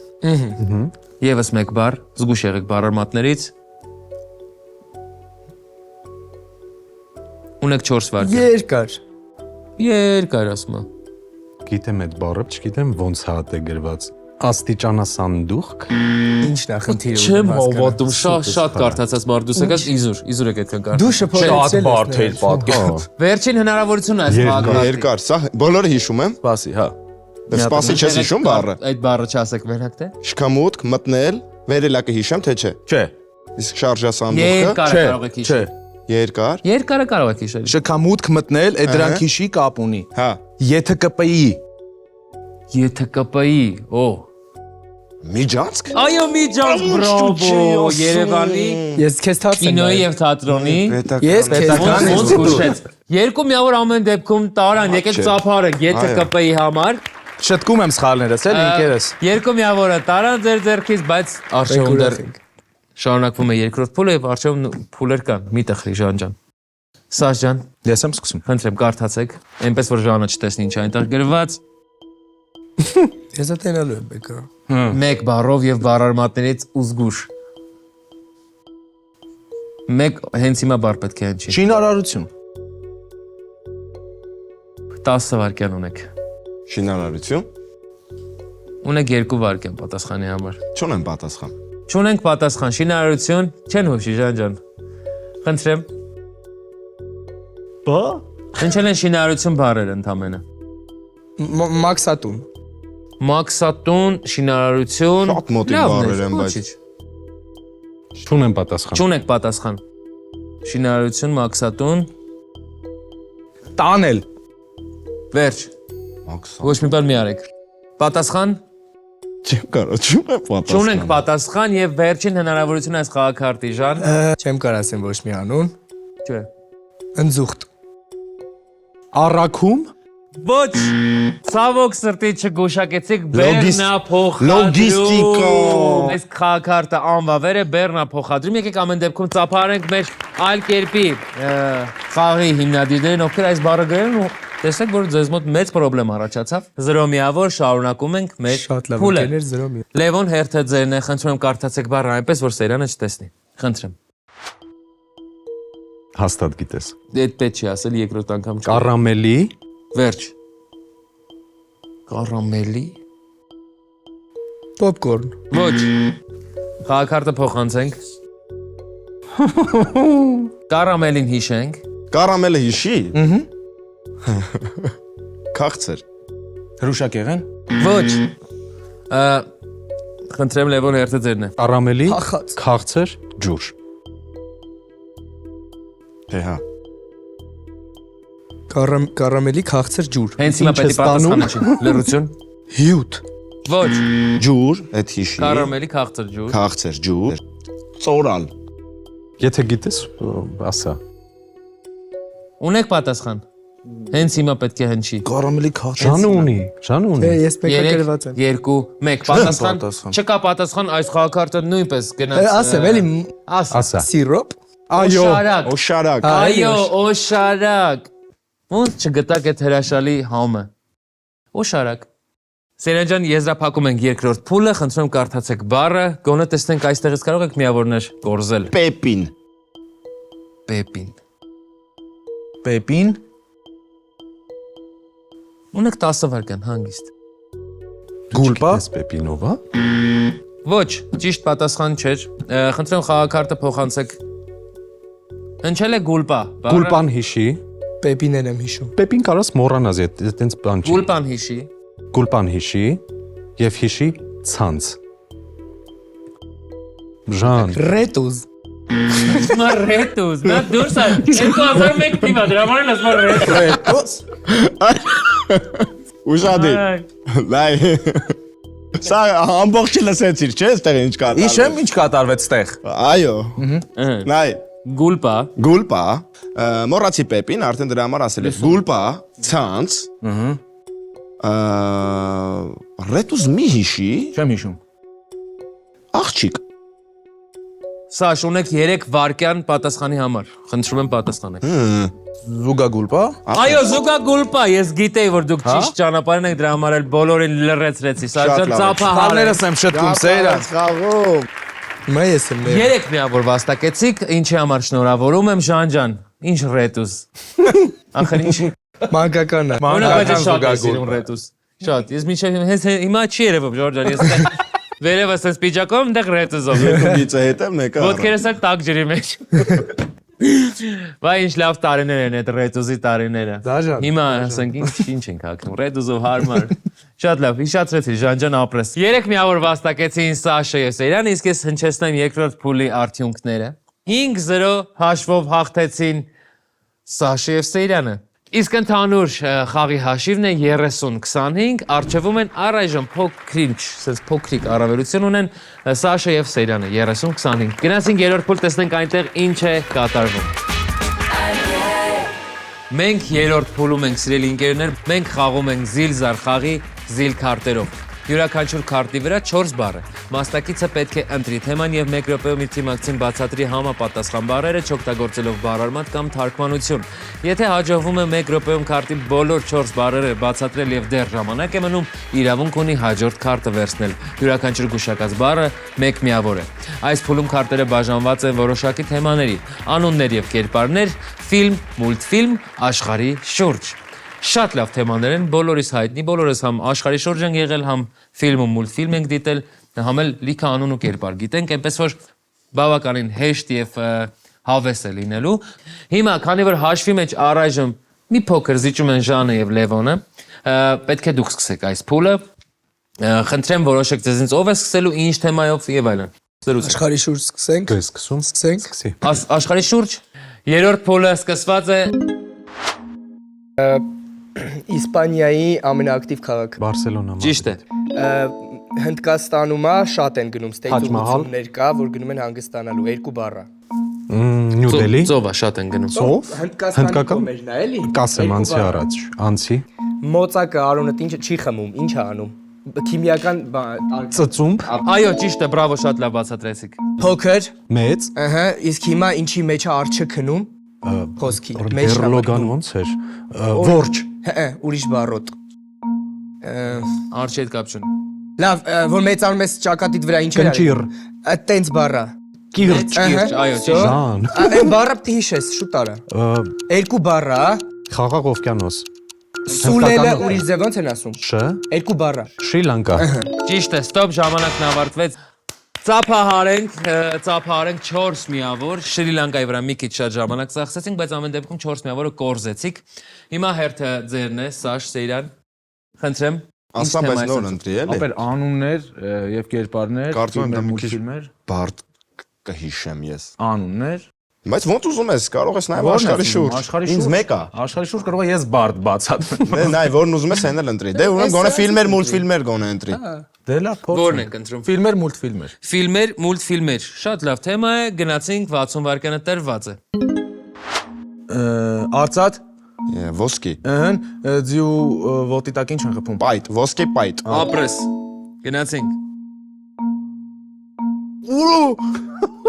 Եվս մեկ բառ, զգուշ եղեք բառարմատներից։ Ունեք 4 վայրկյան։ Երկար ասում եմ։ Գիտեմ այդ բառը, չգիտեմ ոնց հատ է գրված։ Աստիճանասանդուղք։ Ինչն է խնդիրը։ Չեմ հավատում, շատ կարդացած բառ դուս եկած իզուր եք այդքան կարդ։ Դու շփոթեցել բարդ էր պատկեր։ Վերջին հնարավորությունն է այս խաղակարտի։ Երկար, սա բոլորը հիշում եմ։ Սպասի, հա։ Սպասի չես հիշում բառը։ Այդ բառը չասեք վերակ թե։ Շքամուտք, մտնել, վերելակը հիշեմ թե չէ։ Չէ։ Իսկ շարժասանդուղքը։ Երկար կարող եք հիշել։ Երկար։ Երկարը կարող եք հիշել։ Շքամուտք մտնել, այդ դրանք հիշի կապ ունի։ Հա։ ԵԹԿՊ-ի։ ԵԹԿՊ-ի, օ։ Միջանցք։ Այո, միջանց, բրավո, Երևանի Ես քեզ թաց եմ կինոյի եւ թատրոնի։ Ես քեզ Ոնց հուշեց։ Երկու միավոր ամեն դեպքում տարան, եկեք ծափարը ԵԹԿՊ-ի համար։ Շտկում եմ սխալներս, էլ ինքերս։ Երկու միավորը տարան ձեր ձեռքից, բայց արժեվում դեռ շարունակվում է երկրորդ փուլը եւ արժեվում փուլեր կան։ Մի տխրի Ժան ջան։ Սաշ ջան, Ես եմ սկսում։ խնդրեմ կարդացեք, այնպես որ Ժանը չտեսնի ինչ այնտեղ գրված։ Ես ատենալու եմ բեկա։ Մեկ բառով եւ բառարմատներից ուզգուշ։ Մեկ հենց հիմա բառ պետք է հնչի։ Շինարարություն։ 10 վայրկյան ունեք։ Շինարարություն։ Ունեք 2 վայրկյան պատասխանի համար։ Չունեմ պատասխան։ Չունենք պատասխան, շինարարություն, չեն հուշի Ժան ջան։ Խնդրեմ։ Բա։ Հնչել են շինարարություն բառերը ընդամենը։ Մաքսատուն։ Մաքսատուն, շինարարություն։ Շատ մոտիկ բառեր են, բայց։ Չունեմ պատասխան։ Չունեք պատասխան։ Շինարարություն, մաքսատուն, Տանել։ վերջ։ Մաքսա։ Ոչ մի բան մի արեք։ Պատասխան։ Չեմ կարող, չունեմ պատասխան։ Չունենք պատասխան եւ վերջին հնարավորությունը այս խաղակարտի Ժան։ Չեմ կարող ասեմ ոչ մի անուն։ Չէ։ Ընձուխտ։ Առաքում։ Ոչ։ Ցավոք սրտի չգուշակեցիք Լոգիստիկա։ Այս խաղակարտը անվավեր է Բեռնափոխադրում։ Եկեք ամեն դեպքում ծափարենք մեր այլ կերպի խաղի հիմնադիրներին, ովքեր այս բառը գրել ու տեսեք, որ ձեզ մոտ մեծ խնդրեմ առաջացավ։ 0 միավոր շարունակում ենք մեր Շատ լավ փուլը։ ընկերներ 0 մի։ Լևոն հերթը ձերն է, խնդրում եմ կարդացեք բառը այնպես, որ Սերյանը չտեսնի։ Խնդրեմ։ Հաստատ գիտես։ Այդ պետք չի ասել երկրորդ անգամ չի։ Կարամելի։ Վերջ։ Կարամելի։ Պոպկորն։ Ոչ։ Խաղակարտը փոխանցենք։ Կարամելին հիշենք։ Կարամելը հիշի։ Քաղցր։ Հրուշակեղեն։ Ոչ։ Խնդրեմ Լևոն հերթը ձերն է։ Կարամելի։ Փախած։ Քաղցր, ջուր։ Թե հա։ Կարամելի քաղցր ջուր։ Հենց հիմա Ինչ պետք է ես տանում։ պատասխանը չի։ Լրություն։ Հյութ։ Ոչ։ Ջուր, այդ հիշի։ Կարամելի քաղցր ջուր։ Քաղցր, ջուր։ Ծորալ։ Եթե գիտես, ասա։ Ունեք պատասխան։ Հենց հիմա պետք է հնչի։ Կարամելի քաղցր։ Ժանը ունի, Ժանը ունի։ Ես բեկա գրված եմ։ 2, 1 պատասխան։ պատասխան։ Չկա պատասխան, այս խաղակարտը նույնպես գնաց։ Ասեմ էլի Ասա։ սիրոպ։ Այո։ Օշարակ։ Օշարակ։ Այո, օշարակ։ Ոնց չգտակ այդ հրաշալի համը։ Օշարակ։ Սերյան ջան, եզրափակում ենք երկրորդ փուլը, խնդրում կարդացեք բառը, գոնե տեսնենք այստեղից կարող եք միավորներ կորզել։ Պեպին։ Պեպին։ Պեպին։ Ունեք 10 վայրկյան հանգիստ։ Գուլպա։ Ես Պեպինովա։ Ոչ, ճիշտ պատասխան չէր։ Խնդրում խաղակարտը փոխանցեք։ Հնչել է գուլպա։ բառը։ Գուլպան հիշի։ Պեպիներ եմ հիշում։ Պեպին կարաս մոռանաս, այդտենց բան չի։ Գուլպան հիշի։ Գուլպան հիշի եւ հիշի ցանց։ Ժան։ Ռետուզ։ Ռետուս, նա դուրս է։ 2001 թիվա, դրա համար ես մար ռետուս։ Ուշադիր։ Լայ։ Սա ամբողջը լսեցիր, չէ՞, այստեղ ինչ կատարվեց։ Իշեմ ինչ կատարվեց ստեղ։ Այո։ Լայ։ Գուլպա։ Գուլպա, մոռացի Պեպին, արդեն դրա համար ասել եմ։ Գուլպա, ցանց։ Ռետուս մի հիշի։ Չեմ հիշում։ Աղջիկ։ Սաշ, ունեք 3 վայրկյան պատասխանի համար։ Խնդրում եմ պատասխանեք։ Զուգա գուլպա։ Այո, զուգա գուլպա, ես գիտեի, որ դուք ճիշտ ճանապարհին եք, դրա համար էլ բոլորին լրացրեցի։ Սաշան ծափահար։ Սխալներս եմ շտկում, Սերյան։ Խաղում։ Հիմա ես եմ։ 3 միավոր վաստակեցիք, ինչի համար շնորհավորում եմ Ժան ջան։ Ինչ ռետուս։ Ախր ինչ։ Մանկական է։ Օրինակ շատ է սիրում ռետուս։ Շատ, ես մինչև հենց հիմա չի երևում, Ժորժ ջան, ես վերևս ես պիջակով, այնտեղ ռետուզով։ Գիծը հետը մեկը։ Ոտքերս էլ տակ ջրի մեջ։ Վայ, ինչ լավ տարիներ են այդ ռետուզի տարիները։ Դաժան։ Հիմա ասենք ինչ ենք հագնում, ռետուզով հարմար։ Շատ լավ, հիշացրեցի, Ժան ջան ապրես։ 3 միավոր վաստակեցին Սաշը եւ Սերյանը, իսկ ես հնչեցնեմ երկրորդ փուլի արդյունքները։ 5-0 հաշվով հաղթեցին Սաշը եւ Սեյրանը։ Իսկ ընդհանուր խաղի հաշիվն է 30-25, առջևում են առայժմ փոքրիկ առավելություն ունեն Սաշը եւ Սեյրանը 30-25։ Գնացինք երրորդ փուլ, տեսնենք այնտեղ ինչ է կատարվում։ Մենք երրորդ փուլում ենք, սիրելի ընկերներ, մենք խաղում ենք զիլ-զար խաղի զիլ քարտերով։ Յուրաքանչյուր քարտի վրա 4 բառ է։ Մասնակիցը պետք է ընտրի թեման եւ 1 րոպեում իր թիմակցին բացատրի համապատասխան բառերը, չօգտագործելով բառարմատ կամ թարգմանություն։ Եթե հաջողվում է 1 րոպեում քարտի բոլոր 4 բառերը բացատրել եւ դեռ ժամանակ է մնում, իրավունք ունի հաջորդ քարտը վերցնել։ Յուրաքանչյուր գուշակած բառը 1 միավոր է։ Այս փուլում քարտերը բաժանված են որոշակի թեմաների՝ անուններ եւ կերպարներ, ֆիլմ, մուլտֆիլմ, աշխարհի շուրջ։ Շատ լավ թեմաներ են, բոլորիս հայտնի, բոլորս համ աշխարհի շուրջ են եղել, համ ֆիլմ ու մուլտֆիլմ ենք դիտել, համ էլ լիքը անուն ու կերպար գիտենք, այնպես որ բավականին հեշտ եւ հավես է լինելու։ Հիմա, քանի որ հաշվի մեջ առայժմ մի փոքր զիջում են Ժանը եւ Լևոնը, պետք է դուք սկսեք այս փուլը։ Խնդրեմ որոշեք ձեզնից ով է սկսելու, ինչ թեմայով եւ այլն։ Աշխարհի շուրջ սկսենք։ Դու ես սկսում։ Սկսենք։ Աշխարհի շուրջ երրորդ փուլը սկսված է Իսպանիայի ամենաակտիվ քաղաքը։ Բարսելոնա։ ճիշտ է։ Հնդկաստանում է շատ են գնում Հաջ Մահալ։ ստեյքություններ կա, որ գնում են հանգստանալու 2 բառը։ Նյու Դելհի։ Ծովա շատ են գնում։ Ծով։ Հնդկաստանի կոմերն է, էլի։ Կասեմ անցի առաջ։ Անցի։ Մոծակը Արոնը ինչ չի խմում, ինչ է անում։ Քիմիական Ծծումբ։ Այո, ճիշտ է, բրավո, շատ լավ բացատրեցիք։ փոքր, Մեծ։ ըհը, իսկ հիմա ինչի մեջ է արջը քնում։ Խոսքի մեջ Բերլոգան ոնց էր։ Որջ։ Հը, ուրիշ բառոտ։ Արչի հետ կապ չունի։ Լավ, որ մեծանում ես ճակատիդ վրա ինչ է։ Կնճիր։ Տենց բառը։ Կիրճ։ Կիրճ, այո, ճիշտ։ Ժան։ Այն բառը պիտի հիշես, շուտ արա։ 2 բառը, Խաղաղ օվկիանոս։ սուլելը ուրիշ ձև ոնց են ասում։ Շ։ 2 բառը։ Շրի Լանկա։ Ճիշտ է, ստոպ, ժամանակն ավարտվեց։ Ծափահարենք 4 միավոր, Շրի Լանկայի վրա մի քիչ շատ ժամանակ ծախսեցինք, բայց ամեն դեպքում 4 միավորը կորզեցիք։ Հիմա հերթը ձերն է, Սաշ, Սեյրան։ Խնդրեմ։ Ասա, բայց նոր ընտրի էլի։ Ապեր անուններ եւ կերպարներ, Կարծում եմ դա մի քիչ ֆիլմեր, բարդ կհիշեմ ես։ անուններ։ Բայց ոնց ուզում ես, կարող ես նաև աշխարհի շուրջ։ Ինձ մեկա։ Աշխարհի շուրջ կարող է ես բարդ բացատրեմ։ Նայ, որն ուզում ես, այն էլ ընտրի։ Դե ուրեմն գոնե ֆիլմեր, մուլտֆիլմեր գոնե ընտրի։ Դե լավ, փոքր։ Որն ենք ընտրում։ Ֆիլմեր, մուլտֆիլմեր։ Ֆիլմեր, մուլտֆիլմեր։ Շատ լավ թեմա է, գնացինք 60 վայրկյանը տրված է։ Արծաթ, Ոսկի, ձյու ոտի տակ ինչ են խփում։ պայտ, ոսկի պայտ։ Ապրես։ Գնացինք։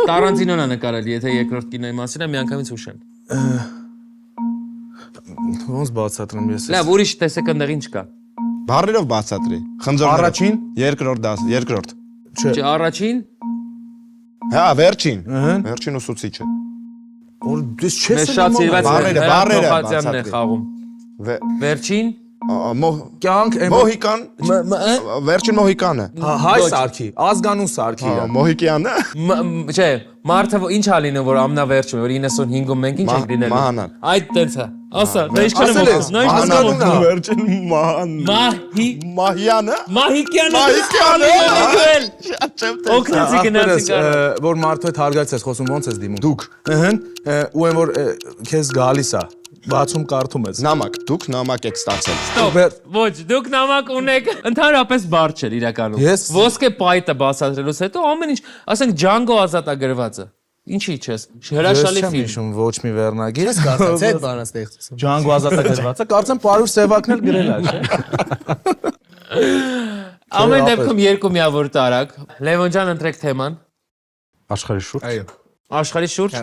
Տարանտինոն է նկարել, եթե երկրորդ կինոյի մասին է, միանգամից հուշեմ։ Ոնց բացատրեմ ես։ Լավ, ուրիշ տեսեք ընդեղ ինչ կա։ Բառերով բացատրի։ Խնձորները։ Առաջին, երկրորդ։ Չէ, առաջին Հա, վերջին։ Վերջին ուսուցիչը։ որ դες չես մեզ շատ սիրված Բառերը Հեղափոխացյանն է բացատրի։ խաղում։ Վերջին կյանք Մոհիկան, վերջին մոհիկանը։ հայ սարքի, ազգանուն սարքի։ Մոհիկյանը։ Չէ, մարդը ինչ ա լինում, որ ամնավերջում, որ 95-ում մենք ինչ ենք լինելու։ Մահանան։ Այդ տենց է։ Ասա, դա ինչքան եմ ասել ես, օգնում, նա ինչքան եմ օգնում։ Վերջին Մահյանը։ Մահիկյանը։ Մահիկյանը։ Օգնեցի գնացինք արա։ որ մարդու հետ հարգած ես խոսում, ոնց ես դիմում։ Դուք։ Ու այն որ քեզ գալիս է, բացում կարդում ես։ Նամակ, դուք նամակ եք ստացել։ Ստոպ։ Ոչ, դուք նամակ ունեք։ Ընդհանրապես բարձ չէր իրականում։ Ես- Ոսկե պայտը բացատրելուց հետո ամեն ինչ, ասենք Django ազատագրվածը։ Ինչի՞ չես։ Հրաշալի Չեմ ֆիլմ։ հիշում ոչ մի վերնագիր։ Ես կարծած այդ բանը ստեղծում։ Ջանգո ազատագրվածը, կարծեմ Պարուր Սևակն էլ գրել է, չէ՞։ Ամեն դեպքում երկու միավոր տարակ։ Լևոն ջան, ընտրեք թեման։ Աշխարհի շուրջ։ Այո։ Աշխարհի շուրջ։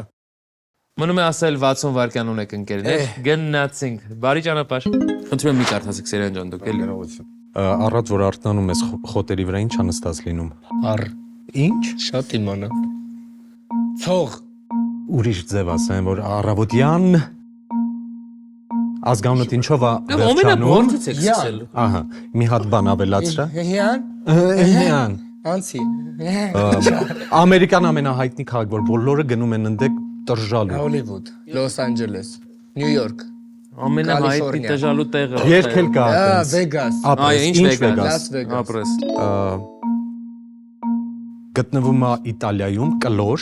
Մնում է ասել 60 վայրկյան ունեք ընկերներ։ Գնացինք։ Բարի ճանապարհ։ Խնդրում եմ մի կարդացեք Սերեն ջան, դուք էլի։ Առած որ արթնանում ես խոտերի վրա ինչ անստած լինում։ Առ։ Ինչ։ Շատ իմանա։ Ցող։ Ուրիշ ձև ասեմ, որ առավոտյան ազգանունդ ինչով է վերջանում։ Ամենաբարձից եք սկսել։ Ահա, մի հատ բան ավելացրա։ Հեյան։ Հեյան։ Անցի։ Ամերիկան ամենահայտնի քաղաք, որ բոլորը գնում են ընդեք տրժալու։ Հոլիվուդ, Լոս Անջելես, Նյու Յորք, Ամենահայտնի Կալիֆոռնիա։ տժալու տեղը։ Երկ էլ կա այդպես։ Վեգաս, Այո, ինչ Վեգաս։ Լաս Վեգաս։ Ապրես։ Գտնվում է Իտալիայում, Կլոր,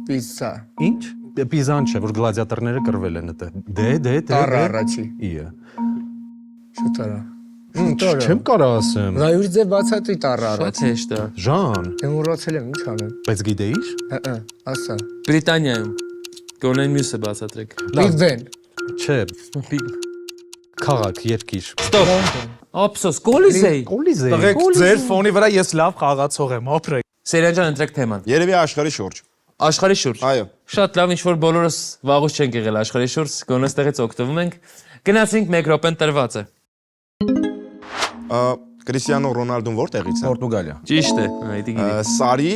Պիսա։ Ինչ։ Պիզան չէ, որ գլադիատորները կռվել են այդտեղ։ Դե։ Տառը առաջի։ Իը։ Շուտարա։ Չեմ կարող ասեմ։ Ռայուրի ձև բացատրի տառը Շատ առաջի։ հեշտ է։ Ժան, Եմ ուրացել եմ, ինչ անեմ։ բայց գիտեիր։ Ասա։ Բրիտանիայում գոնեն մյուսը բացատրեք։ Big Ben։ Չէ, քաղաք, երկիր։ Ստոպ։ Ափսոս, Կոլիզեյ։ Կոլիզեյ։ Տղեկ, ձեր ֆոնի վրա ես լավ խաղացող եմ, ապրեք։ Սերյան ջան, ընտրեք թեման։ Երևի աշխարհի շուրջ։ Աշխարհի շուրջ։ Այո։ Շատ լավ, ինչ որ բոլորս վաղուց չենք եղել աշխարհի շուրջ, գոնե ստեղից օգտվում ենք։ Գնացինք 1 րոպեն տրված է։ Կրիստիանո Ռոնալդուն որտեղից է։ Պորտուգալիա։ Ճիշտ է, այդի գիտի։ Սարի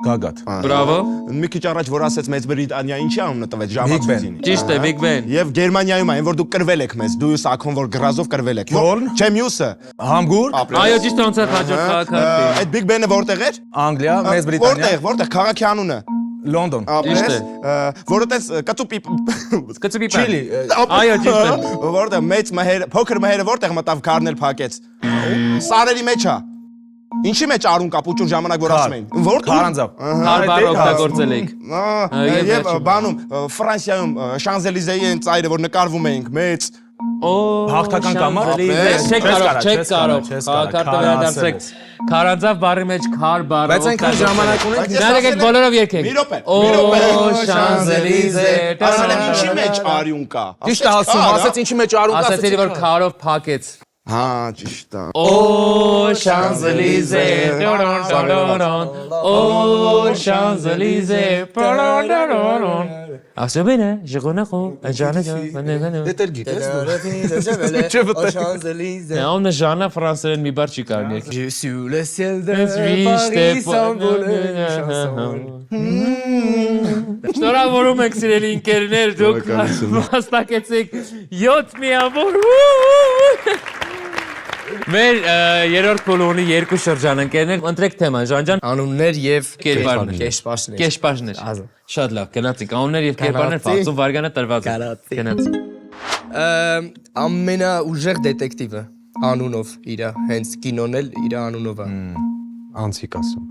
Գագաթ։ Բրավո։ մի քիչ առաջ որ ասեց Մեծ Բրիտանիա ինչի անունը տվեց ժամացույցին։ Ճիշտ է, Big Ben։ Եվ Գերմանիայում այն որ դուք կրվել եք մեզ, դու սակոն որ գրազով կրվել եք։ Քյոլն։ Չէ մյուսը։ Համբուրգ, Այո, ճիշտ է, ոնց է հաջող քաղաքը։ Այդ Big Ben-ը որտեղ էր։ Անգլիա, Մեծ Բրիտանիա, Որտեղ քաղաքի անունը։ Լոնդոն։ Ճիշտ է։ Որտես կծուպի Կծվի պա։ Չիլի, Այո, ճիշտ է։ որտեղ մեծ մհեր, փոքր մհերը որտեղ մտավ քարնել փակեց։ Սարերի մեջ է։ Ինչի մեջ արուն կապուճուն ժամանակ որ ասում էին։ Որտեղ։ Քարանձավ։ Հարբար օգտագործել եք։ Եվ բանում Ֆրանսիայում Շանզելիզեի են ծայրը որ նկարվում էինք մեծ Հաղթական կամար։ Չեք կարող։ Քարտը վերադարձեք։ Քարանձավ բառի մեջ քար բառը։ Բայց այնքան ժամանակ ունենք։ Նայեք այդ բոլորով եկեք։ Մի րոպե։ Օ Շանզելիզե։ Ասել եմ ինչի մեջ արյուն կա։ Ճիշտ է ասում, ասեց ինչի մեջ արուն կա։ Ասացի որ քարով փակեց։ Հա, ճիշտ է։ Օ Շանզելիզե։ Օ Շանզելիզե։ Ասոբենը, ժողոնախո, աջանը ջան։ Դե տել գիտես։ Champs-Élysées. Անունը Ժանա ֆրանսերեն մի բառ չի կարող եկել։ Je suis le ciel de Paris Paris s'envolait. Շնորհավորում ենք սիրելի ընկերներ, դուք վաստակեցիք 7 միավոր։ Մեր երրորդ փուլը ունի 2 շրջան ընկերներ, ընտրեք թեման, Ժանջան։ Անուններ եւ Կերպարներ։ կեշպաշներ։ Կեշպաշներ։ Շատ լավ, գնացինք։ Անուններ եւ կերպարներ 60 վայրկանը տրված է։ Գնացինք։ Ամենաուժեղ դետեկտիվը անունով իր հենց կինոն էլ իր անունով է։ Անցիկ ասում։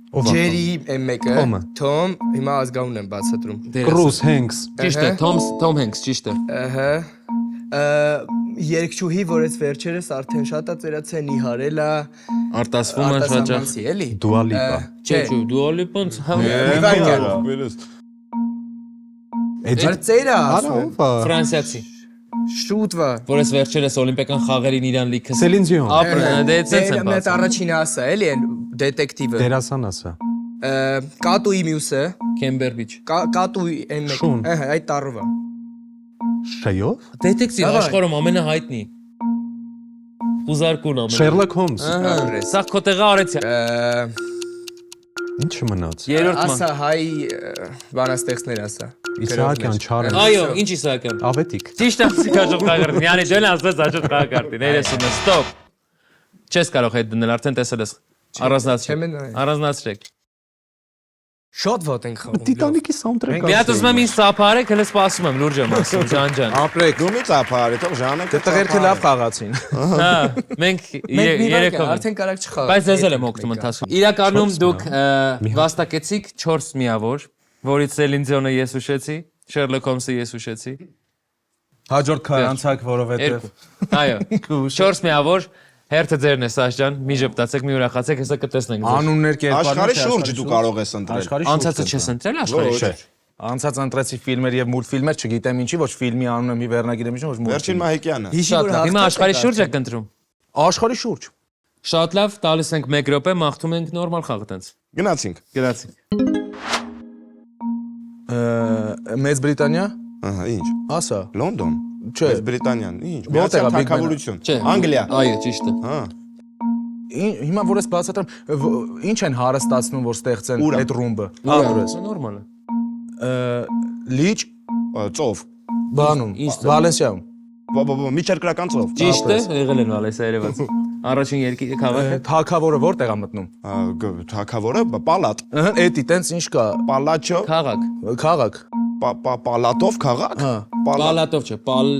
Ջերի M1-ը, Թոմը։ Թոմ, հիմա ազգանուն եմ բացատրում։ Կրուս Հենքս։ Ճիշտ է, Թոմ Հենքս, ճիշտ է։ Ահա։ Երկչուհի, որ այս վերջերս արդեն շատ է ծերացել, նիհարել է։ Արտասվում է շատ։ Արտասանցի, էլի։ Դուալիպա։ Չէ, Դուալիպոնց հա։ ծերը ասում։ Ֆրանսիացի, Շուտվա։ որ այս վերջերս օլիմպիական խաղերին իրան լիքը Սելին Դիոն։ ապրեն, դե ցենց են Մեծ բացում։ առաջինը ասա, էլի են դետեկտիվը։ Դերասան ասա։ Կատուի մյուսը, Քեմբերբիչ։ Կատուի M1։ Շուն։ Ահա, այդ տառով է։ Շեյով։ Դետեկտիվ աշխարհում ամենահայտնի։ Ուզարկուն ամեն։ Շերլոկ Հոլմս։ Սա քո տեղը արեցի։ Ինչ մնաց։ Երրորդ ման։ Ասա հայ բանաստեղծներ ասա։ Իսահակյան Չարեն։ Այո, ինչ իսական։ Ավետիք։ Ճիշտ է, հաջող խաղարկին։ Յանի դեն ասած հաջող խաղարկին։ 30-ը, ստոպ։ Չես կարող այդ դնել, արդեն տեսել ես։ Առանձնացրեք։ Շատ վատ ենք խաղում։ Տիտանիկի սաունդթրեքը։ Մի հատ ուզում եմ ինձ սափարեք, հենց սպասում եմ, լուրջ եմ ասում, Ժանջան։ Ապրեք։ Դու մի ծափարի, թող Ժանը։ Դե տղերքը լավ խաղացին։ Հա, մենք երեքով։ Արդեն կարակ չխաղա։ Բայց ես էլ եմ օգնում ընթացքում։ Իրականում դուք վաստակեցիք 4 միավոր, որից Սելին Դիոնը ես ուշեցի, Շերլոկ Հոլմսը ես ուշեցի։ Հաջորդ քարանցակ, որովհետև Այո, 4 միավոր, հերթը ձերն է Սաշ ջան, մի ժպտացեք, մի ուրախացեք, հեսա կտեսնենք ձեզ։ անուններ կերպարներ։ Աշխարհի շուրջ դու կարող ես ընտրել։ Անցածը չես ընտրել աշխարհի շուրջ։ Անցած ընտրեցի ֆիլմեր եւ մուլտֆիլմեր, չգիտեմ ինչի, ոչ ֆիլմի անունը մի վերնագիր եմ ինչի, ոչ Վերջին մուլտֆիլմ։ Մահիկյանը։ Շատ լավ, հիմա աշխարհի շուրջ եք ընտրում։ Աշխարհի շուրջ։ Շատ լավ, տալիս ենք 1 րոպե, մաղթում ենք նորմալ խաղ տենց։ Գնացինք։ Գրացինք։ Մեծ Բրիտանիա։ Ահա, ինչ։ Ասա։ Լոնդոն։ Չէ։ Մեծ Բրիտանիան, ինչ։ Որտեղ է Միացյալ Big Ben-ը։ Թագավորություն։ Չէ։ Անգլիա։ Այո, ճիշտ է։ Հա։ Հիմա որ ես բացատրեմ, ինչ են հարստացնում, որ ստեղծեն Ուրա։ այդ ռումբը։ Ուրես, նորմալ է։ Լիճ, Ծով։ բանում, Ինչ ծով։ Վալենսիայում։ Միջերկրական ծով։ Ճիշտ է, եղել են Վալեսա երևաց։ Առաջին երկի քաղաքը։ Թագավորը որտեղ է մտնում։ Թագավորը պալատ։ Էդի տենց ինչ կա։ Պալաչո։ Քաղաք։ Քաղաք։ Պալատով քաղաք։ Հա։ Պալատով չէ, Պալ։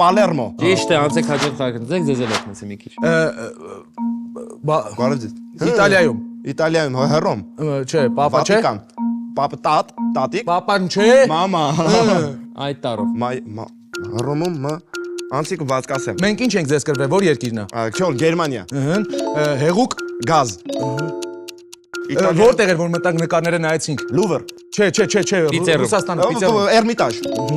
Պալերմո։ Ճիշտ է, անցեք հաջորդ քաղաքը։ Ձեզ ձեզ էլ եկնեցի մի քիչ։ Բարև ձեզ։ Իտալիայում։ Իտալիայում Հռոմ։ Չէ, Պապա չէ։ Վատիկան։ Պապ տատիկ։ Պապան չէ։ Մամա։ Այդ տարով։ Ռոմում անցիկ վազկասեմ։ Մենք ինչ ենք ձեզ կրվել, որ երկիրն է։ Քյոլ, Գերմանիա։ Հեղուկ Գազ։ որտեղ էր որ մտանք նկարները նայեցինք։ Լուվր։ Չէ, Պիցերո։ Ռուսաստանը, Պիցերո։ Էրմիտաժ։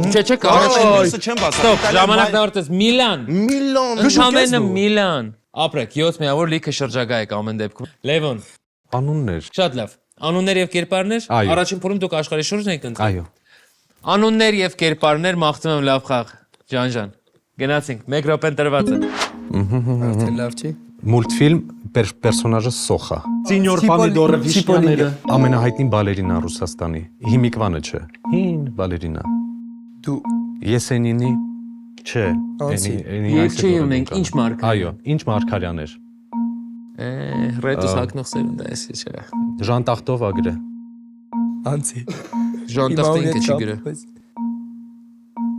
Չէ, Առաջինը չեմ բացա։ Ստոպ, ժամանակն ավարտեց Միլան։ Միլիոն։ Ընդամենը Միլան։ Ապրեք, 7 միավոր լիքը շրջագայ եք ամեն դեպքում։ Լևոն, Անուններ։ շատ լավ։ Անուններ եւ կերպարներ։ Այո։ Առաջին փուլում դուք աշխարհի շուրջն եք ընտրում։ Այո։ Անուններ եւ կերպարներ, մաղթում եմ լավ խաղ։ Ջան։ Գնացինք, 1 րոպեն տրված է։ Արդեն լավ չի։ Մուլտֆիլմ պերսոնաժը Սոխա։ Սինյոր Պամիդորը Վիշնյաները։ Ամենահայտնի բալերինա Ռուսաստանի։ Հիմիկվանը չէ։ Հին բալերինա։ Դու Եսենինի չէ։ Անցի։ Երկչի ունենք, ինչ մարկ։ Այո, ինչ Մարգարյան էր։ Ռետուս հակնող սերունդ է էսի չէ։ Ժանտախտով ագրե։ անցի։ Ժանտախտը ինքը չի գրը։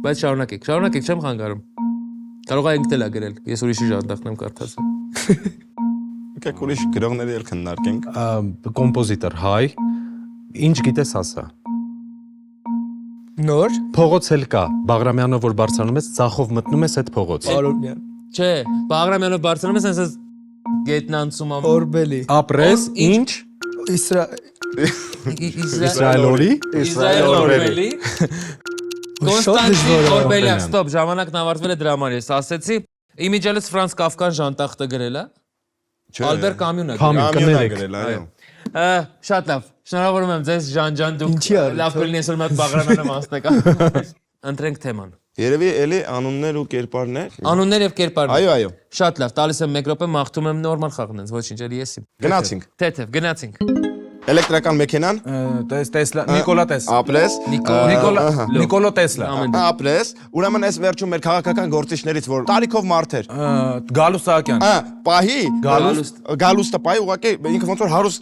Բայց շարունակեք, չեմ խանգարում։ Կարող է ինքն էլ է գրել։ Ես ուրիշի ժանտախտն եմ կարդաց։ Եկեք ուրիշ գրողների էլ քննարկենք։ Կոմպոզիտոր հայ։ Ինչ գիտես ասա։ Նոր Փողոց էլ կա։ Բաղրամյանով որ բարձրանում ես, ցախով մտնում ես այդ փողոց։ Արոնյան Չէ, Բաղրամյանով բարձրանում ես, ասես գետնն անցում ամ։ Օրբելի Ապրես ինչ։ Իսրայելորի։ Իսրայել Օրբելի։ Կոնստանտին Օրբելյան, ստոպ, ժամանակն ավարտվել է դրա համար ես ասեցի։ Իմիջելս Ֆրանց Կաֆկան ժանտախտը գրել է։ Ալբեր Կամյունը գրել։ Այո։ Շատ լավ։ Շնորհավորում եմ ձեզ Ժան, դուք լավ կլինի այսօր մոտ Բաղրամյանը մասնեք։ Ընտրենք թեման։ Երևի էլի անուններ ու կերպարներ։ Անուններ եւ կերպարներ։ Այո։ Շատ լավ, տալիս եմ 1 րոպե, մաղթում եմ նորմալ խաղն ես, ոչինչ, էլի եսի։ Գնացինք։ Թեթև, գնացինք։ Էլեկտրական մեքենան։ Տեսլա, Նիկոլա Տեսլա։ Ապրես։ Նիկոլա Տեսլա։ Ապրես։ Ուրեմն այս վերջում մեր քաղաքական գործիչներից որ տարիքով մարդ էր։ Գալուս Սահակյան։ Պահի Գալուստը պահի ուղղակի ինքը ոնց որ հարուստ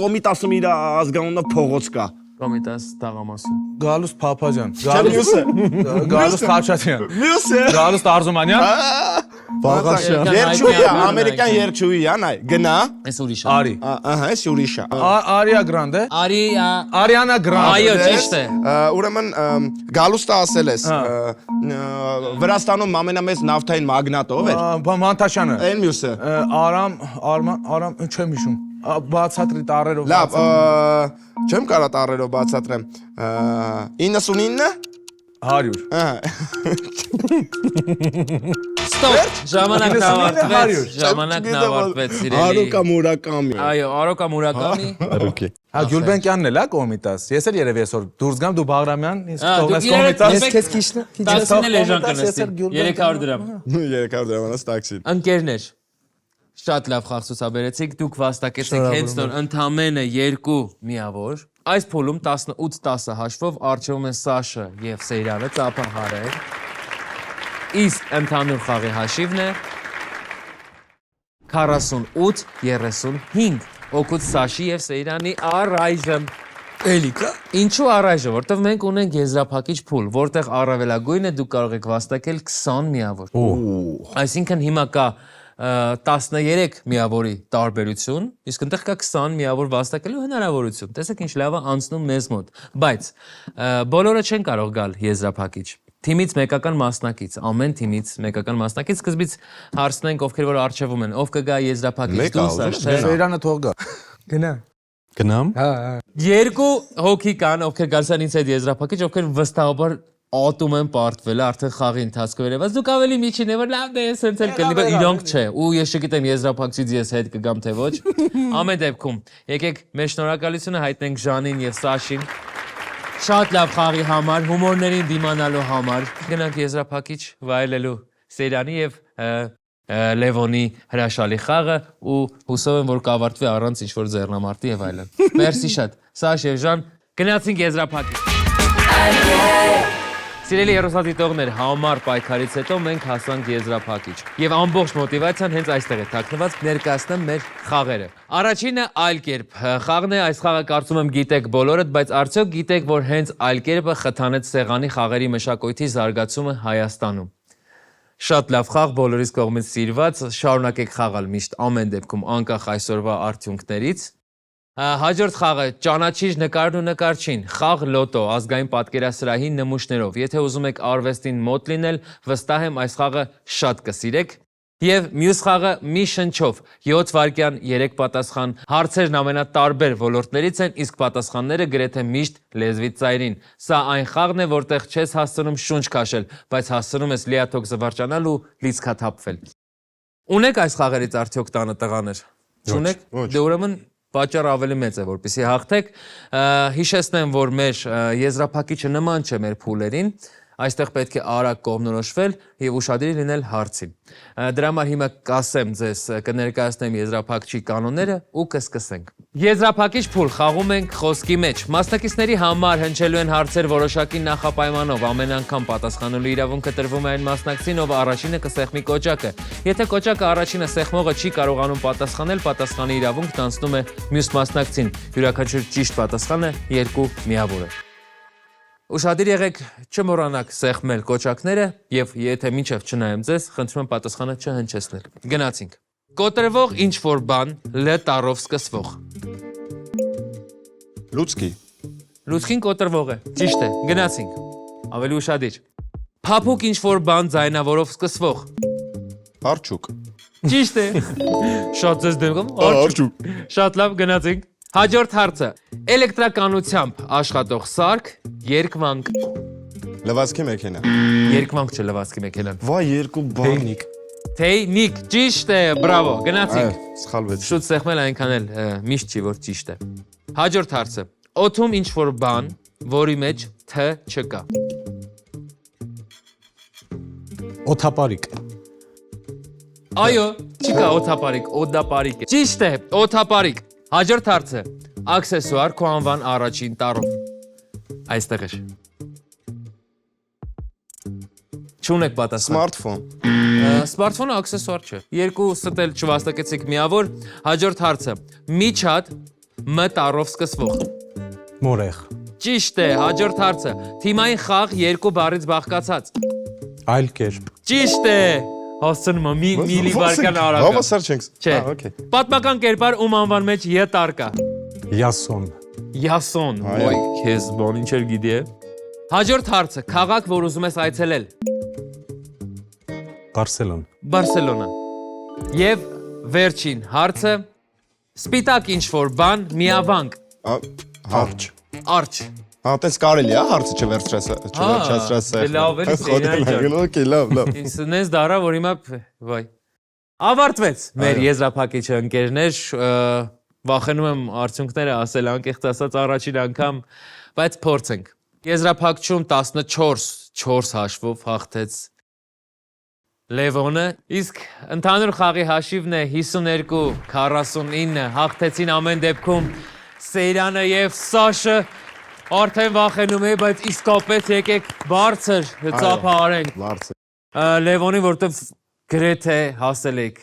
կոմիտասում իր ազգանունով փողոց կա։ Կոմիտաս տաղամասում։ Գալուս Փափաջան։ Մյուսը։ Գալուս Խաչատյան։ Մյուսը։ Գալուս Արզումանյան։ Վաղաշյան։ Երկչուհի, ամերիկյան երկչուհի է, նայ։ Գնա։ Այս ուրիշ է։ Արի։ Ահա, այս ուրիշ է։ Արիա Գրանդ է։ Արիանա Գրանդ։ Այո, ճիշտ է։ Ուրեմն Գալուստը ասել ես Վրաստանում ամենամեծ նավթային մագնատը ով էր։ Մանթաշյանը։ Այն մյուսը։ Արամ, չեմ հիշում։ Բացատրի տարերով։ Լավ, չեմ կարա տարերով բացատրեմ։ 99 100։ Ստոպ, ժամանակն ավարտվեց, սիրելի։ Արոկա Մուրակամի։ Այո, Արոկա Մուրակամի։ Ռուկի։ Գյուլբենկյանն էլ է Կոմիտաս։ Ես էլ երևի այսօր դուրս գամ դու Բաղրամյան, ինձ Դուք թողնես Կոմիտաս։ Ես քեզ քիչն Տաքսին էլ էժան կնստի, 300 դրամ։ 300 դրամանաց տաքսի։ Ընկերներ, շատ լավ խաղ ցուցաբերեցիք, դուք վաստակեցիք հենց նոր ընդամենը 2 միավոր։ Այս փուլում 18-10 հաշվով առջևում են Սաշը եւ Սեյրանը ծափահարել։ Իսկ ընդհանուր խաղի հաշիվն է 48-35։ Օգուտ Սաշի եւ Սեյրանի առայժմ։ էլի կա։ Ինչու առայժմ, որտեղ մենք ունենք եզրափակիչ փուլ, որտեղ առավելագույնը դուք կարող եք վաստակել 20 միավոր։ Այսինքն հիմա կա 13 միավորի տարբերություն, իսկ այնտեղ կա 20 միավոր վաստակելու հնարավորություն։ Տեսեք ինչ լավ է անցնում մեզ մոտ, բայց բոլորը չեն կարող գալ եզրափակիչ։ Թիմից մեկական մասնակից, ամեն թիմից մեկական մասնակից սկզբից հարցնենք ովքեր որ արժևում են, ով կգա եզրափակիչ դուսը, Սեյրանը թող գա։ Գնա։ Գնամ։ Երկու հոգի կան, ովքեր գալիս են ինձ հետ եզրափակիչ, ովքեր վստահաբար ատում են պարտվել, արդեն խաղի ընթացքում երևաց, դուք ավելի միջին է, որ լավ դե ես հենց էլ կլինի, բայց իրոնք չէ, ու ես չգիտեմ եզրափակչից ես հետ կգամ թե ոչ։ Ամեն դեպքում, եկեք մեր շնորհակալությունը հայտնենք Ժանին եւ Սաշին։ Շատ լավ խաղի համար, հումորներին դիմանալու համար, գնանք եզրափակիչ վայելելու Սեյրանի եւ Լևոնի հրաշալի խաղը ու հուսով եմ որ կավարտվի առանց ինչ որ ձեռնամարտի եւ այլն։ Մերսի շատ։ Սաշ եւ Ժան, գնացինք եզրափակիչ։ Սիրելի հեռուստադիտողներ, համառ պայքարից հետո մենք հասանք եզրափակիչ։ Եվ ամբողջ մոտիվացիան հենց այստեղ է թաքնված, ներկայացնեմ մեր խաղերը։ Առաջինը այլ կերպ։ Խաղն է, այս խաղը կարծում եմ գիտեք բոլորդ, բայց արդյոք գիտեք, որ հենց այլ կերպը խթանեց սեղանի խաղերի մշակույթի զարգացումը Հայաստանում։ Շատ լավ խաղ, բոլորիս կողմից սիրված, շարունակեք խաղալ միշտ ամեն դեպքում անկախ այսօրվա արդյունքներից։ Հաջորդ խաղը ճանաչիր նկարն ու նկարչին, խաղ լոտո, ազգային պատկերասրահի նմուշներով։ Եթե ուզում եք արվեստին մոտ լինել, վստահ եմ այս խաղը շատ կսիրեք։ Եվ մյուս խաղը մի շնչով, 7 վայրկյան 3 պատասխան, հարցերն ամենատարբեր ոլորտներից են, իսկ պատասխանները գրեթե միշտ լեզվի ծայրին։ Սա այն խաղն է, որտեղ չես հասցնում շունչ քաշել, բայց հասցնում ես լիաթոք զվարճանալ ու լիցքաթափվել։ Ունեք այս խաղերից արդյոք տանը տղաներ։ Չունեք։ Դե ուրեմն պատճառը ավելի մեծ է, որպեսզի հաղթեք։ Հիշեցնեմ, որ մեր եզրափակիչը նման չէ մեր փուլերին, այստեղ պետք է արագ կողմնորոշվել եւ ուշադիր լինել հարցին։ Դրա համար հիմա կասեմ ձեզ, կներկայացնեմ եզրափակչի կանոնները ու կսկսենք։ Եզրափակիչ փուլ խաղում ենք խոսքի մեջ։ Մասնակիցների համար հնչելու են հարցեր որոշակի նախապայմանով, ամեն անգամ պատասխանելու իրավունքը տրվում է այն մասնակցին, ով առաջինը կսեղմի կոճակը։ Եթե կոճակը առաջինը սեղմողը չի կարողանում պատասխանել, պատասխանի իրավունքն անցնում է մյուս մասնակցին։ Յուրաքանչյուր ճիշտ պատասխանը 2 միավոր է։ Ուշադիր եղեք, չմոռանաք սեղմել կոճակները եւ եթե մինչեւ չնայեմ ձեզ, խնդրում եմ պատասխանը չհնչեցնել։ Գնացինք։ Կոտրվող ինչ որ բան Լ տառով սկսվող։ Լուցկի, Լուցկին կոտրվող է։ Ճիշտ է։ Գնացինք։ Ավելի ուշադիր։ Փափուկ ինչ որ բան ձայնավորով սկսվող։ արջուկ, Ճիշտ է։ Շատ ձեզ դեմ արջուկ, Շատ լավ, գնացինք։ Հաջորդ հարցը։ Էլեկտրականությամբ աշխատող սարք, երկվանք։ լվացքի մեքենա, Երկվանք չէ լվացքի մեքենան։ վայ երկու բան, Թեյնիկ, ճիշտ է, բրավո, գնացինք։ սխալվեց, Շուտ սեղմել այնքան էլ միշտ չի, որ ճիշտ է։ Հաջորդ հարցը։ Օդում ինչ որ բան, որի մեջ Თ չկա։ Օթապարիկ։ Այո, չկա օդապարիկ, օդապարիկ է։ Ճիշտ է, օդապարիկ։ Հաջորդ հարցը։ Աքսեսուար քո անվան առաջին տառով։ Այստեղ է։ Չունեք պատասխան։ սմարթֆոն, Սմարթֆոնը աքսեսուար չէ։ Երկու ստել չվաստակեցիք միավոր։ Հաջորդ հարցը։ Միջատ Մ տառով սկսվող։ Մորեղ։ Ճիշտ է, հաջորդ հարցը։ Թիմային խաղ 2 բառից բաղկացած։ Այլ կերպ։ Ճիշտ է։ Հասցնում եմ միլի վարկան արագ։ Հովա սրճենք, Չէ։ օքեյ, Պատմական կերպար ում անվան մեջ Ե տառ կա։ Յասոն։ Յասոն, ոյ, քեզ բան ինչ էր գիտի է։ Հաջորդ հարցը, քաղաք, որ ուզում ես այցելել։ Բարսելոն։ Բարսելոնա։ Եվ վերջին հարցը, սպիտակ ինչ որ բան, միավանք, հարճ, արջ։ տես կարելի է հարցը չվերջացրած Դե լավ էլի Սեյրան ջան։ օքեյ, լավ, Ինձ դարա, որ հիմա, վայ։ Ավարտվեց մեր եզրափակիչը ընկերներ, վախենում եմ արդյունքները ասել անկեղծ ասած առաջին անգամ, բայց փորձենք։ Եզրափակչում 14 հաշվով հաղթեց Լևոնը, իսկ ընդհանուր խաղի հաշիվն է 52-49, հաղթեցին ամեն դեպքում Սեյրանը եւ Սաշը, արդեն վախենում էի, բայց իսկապես եկեք բարձր ծափը արենք լարց, Լևոնին, որտեվ գրեթե հասել եք,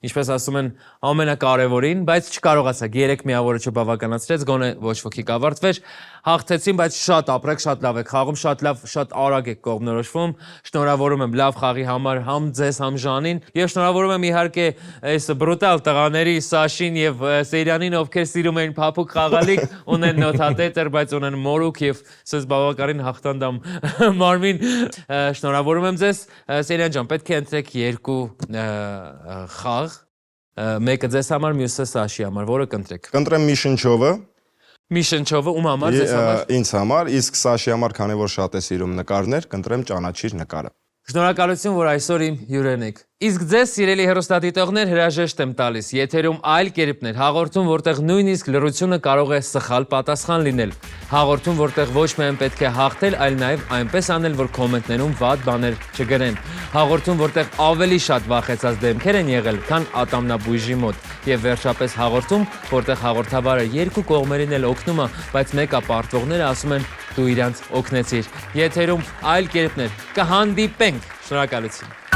ինչպես ասում են, ամենակարևորին, բայց չկարողացաք, 3 միավորը չբավականացրեց, գոնե ոչ ոքի կավարտվեր, հաղթեցին, բայց շատ ապրեք, շատ լավ եք խաղում, շատ լավ, շատ արագ եք կողմնորոշվում, շնորհավորում եմ լավ խաղի համար համ ձեզ, համ Ժանին, եւ շնորհավորում եմ իհարկե այս բրուտալ տղաների Սաշին եւ Սեյրանին, ովքեր սիրում են փափուկ խաղալիք, ունեն նոթատետր, բայց ունեն մորուք եւ սենց բավականին հաղթանդամ մարմին, շնորհավորում եմ ձեզ, Սեյրան ջան, պետք է ընտրեք 2 խաղ, մեկը ձեզ համար, մյուսը Սաշի համար, որը կընտրեք։ կընտրեմ մի շնչովը, Մի շնչովը ում համար, ձեզ համար։ ինձ համար, իսկ Սաշի համար, քանի որ շատ է սիրում նկարներ, կընտրեմ ճանաչիր նկարը։ Շնորհակալություն, որ այսօր իմ հյուրեն եք։ Իսկ ձեզ, սիրելի հեռուստադիտողներ, հրաժեշտ եմ տալիս, եթերում այլ կերպներ, հաղորդում, որտեղ նույնիսկ լռությունը կարող է սխալ պատասխան լինել։ Հաղորդում, որտեղ ոչ միայն պետք է հաղթել, այլ նաև այնպես անել, որ կոմենտներում վատ բաներ չգրեն։ Հաղորդում, որտեղ ավելի շատ վախեցած դեմքեր են եղել, քան ատամնաբույժի մոտ։ Եվ վերջապես հաղորդում, որտեղ հաղորդավարը 2 կողմերին էլ օգնում է, բայց մեկը պարտվողները ասում են դու իրանց օգնեցիր։ Եթերում այլ կերպներ, կհանդիպենք։ Շնորհակալություն։